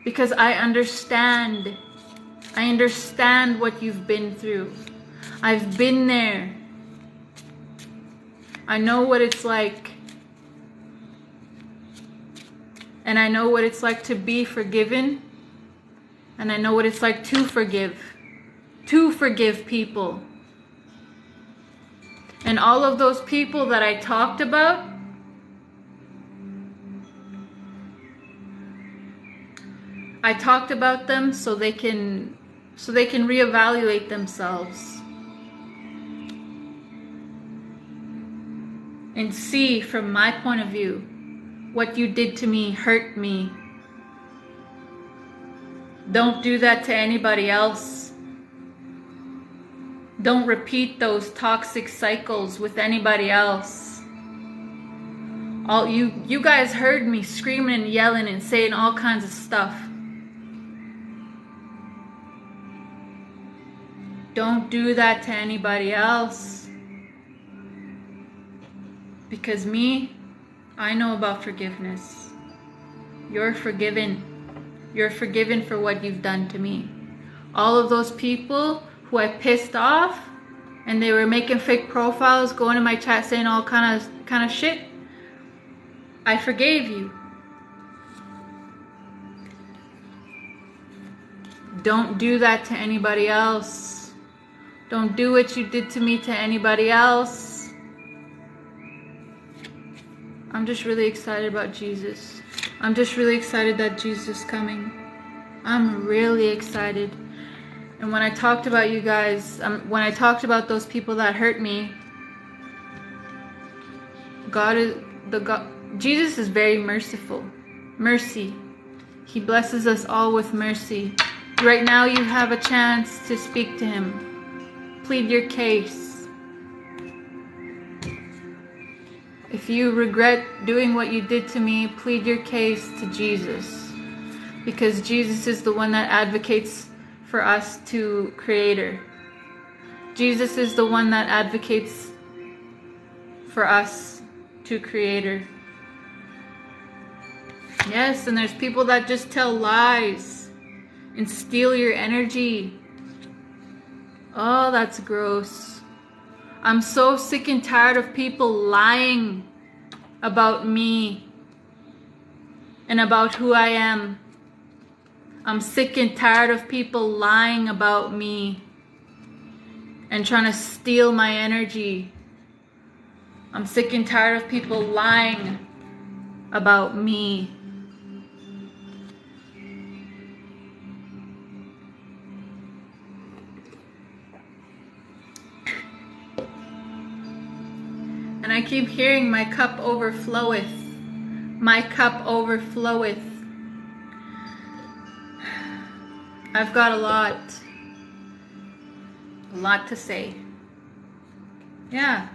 S1: Because I understand. I understand what you've been through. I've been there. I know what it's like. And I know what it's like to be forgiven. And I know what it's like to forgive. To forgive people. And all of those people that I talked about, I talked about them so they can reevaluate themselves and see from my point of view what you did to me hurt me. Don't do that to anybody else. Don't repeat those toxic cycles with anybody else. All you guys heard me screaming and yelling and saying all kinds of stuff. Don't do that to anybody else. Because me, I know about forgiveness. You're forgiven. You're forgiven for what you've done to me. All of those people who I pissed off and they were making fake profiles, going to my chat saying all kind of shit, I forgave you. Don't do that to anybody else. Don't do what you did to me to anybody else. I'm just really excited about Jesus. I'm just really excited that Jesus is coming. I'm really excited. And when I talked about you guys, when I talked about those people that hurt me, Jesus is very merciful. Mercy. He blesses us all with mercy. Right now you have a chance to speak to him. Plead your case. If you regret doing what you did to me, plead your case to Jesus. Because Jesus is the one that advocates for us to Creator. Jesus is the one that advocates for us to Creator. Yes, and there's people that just tell lies and steal your energy. Oh, that's gross. I'm so sick and tired of people lying about me and about who I am. I'm sick and tired of people lying about me and trying to steal my energy. I'm sick and tired of people lying about me. And I keep hearing my cup overfloweth. My cup overfloweth. I've got a lot to say. Yeah.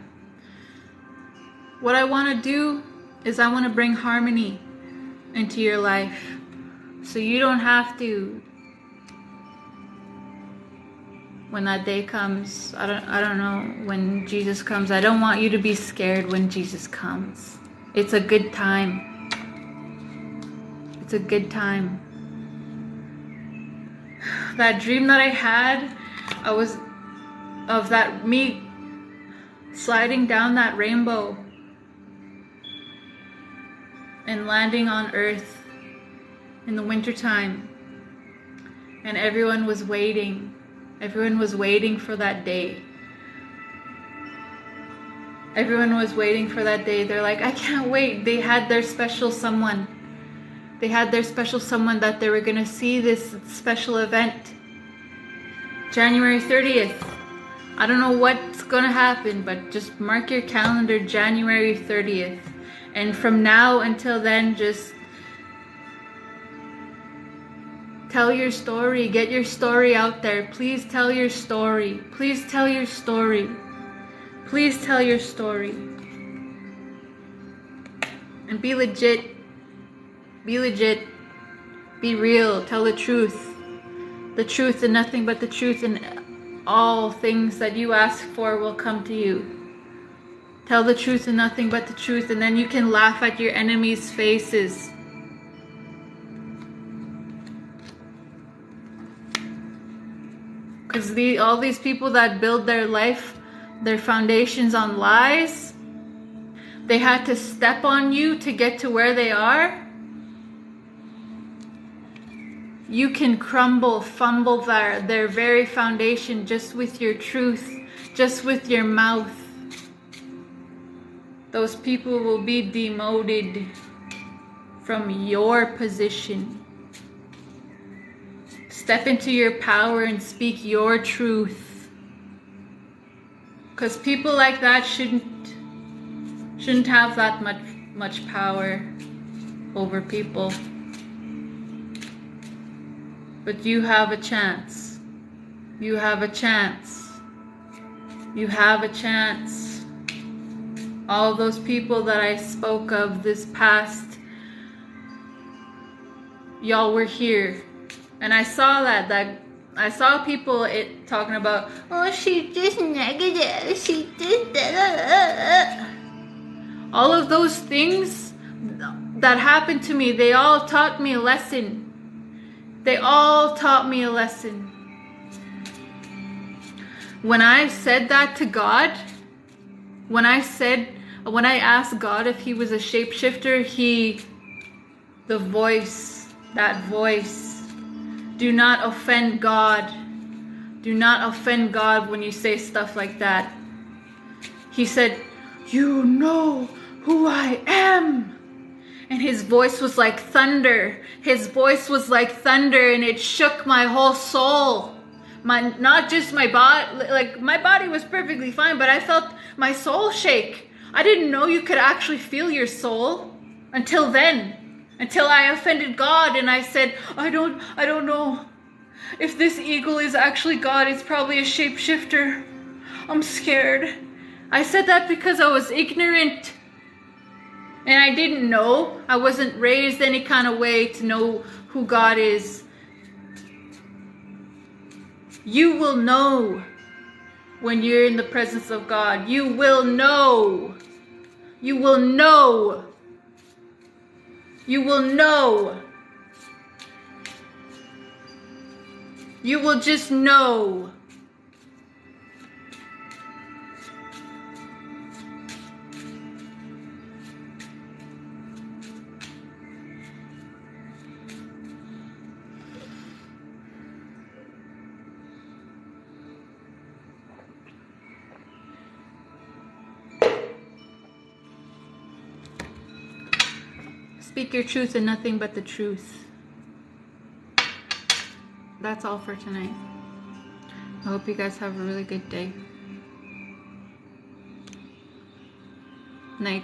S1: What I want to do is I want to bring harmony into your life. So you don't have to, when that day comes, I don't know, when Jesus comes, I don't want you to be scared when Jesus comes. It's a good time. It's a good time. That dream that I had, of that me sliding down that rainbow and landing on Earth in the wintertime. And everyone was waiting. Everyone was waiting for that day. Everyone was waiting for that day. They're like, I can't wait. They had their special someone. They had their special someone that they were going to see this special event. January 30th. I don't know what's gonna happen, but just mark your calendar January 30th. And from now until then, just tell your story. Get your story out there. Please tell your story. Please tell your story. Please tell your story. And be legit. Be legit. Be real. Tell the truth. The truth and nothing but the truth, and all things that you ask for will come to you. Tell the truth and nothing but the truth, and then you can laugh at your enemies' faces. Because all these people that build their life, their foundations on lies, they had to step on you to get to where they are. You can crumble, fumble their very foundation just with your truth, just with your mouth. Those people will be demoted from your position. Step into your power and speak your truth. Because people like that shouldn't have that much power over people. But you have a chance. You have a chance. You have a chance. All those people that I spoke of this past, y'all were here. And I saw that I saw people talking about, oh, she's just negative. She did that. All of those things that happened to me, they all taught me a lesson. They all taught me a lesson. When I said that to God, when I asked God if he was a shapeshifter, that voice, do not offend God. Do not offend God when you say stuff like that. He said, you know who I am. And his voice was like thunder. His voice was like thunder, and it shook my whole soul. Not just my body, like my body was perfectly fine, but I felt my soul shake. I didn't know you could actually feel your soul until then. Until I offended God and I said, I don't know. If this eagle is actually God, it's probably a shapeshifter. I'm scared. I said that because I was ignorant. And I didn't know. I wasn't raised any kind of way to know who God is. You will know when you're in the presence of God. You will know. You will know. You will know. You will just know. Speak your truth and nothing but the truth. That's all for tonight. I hope you guys have a really good day. Night.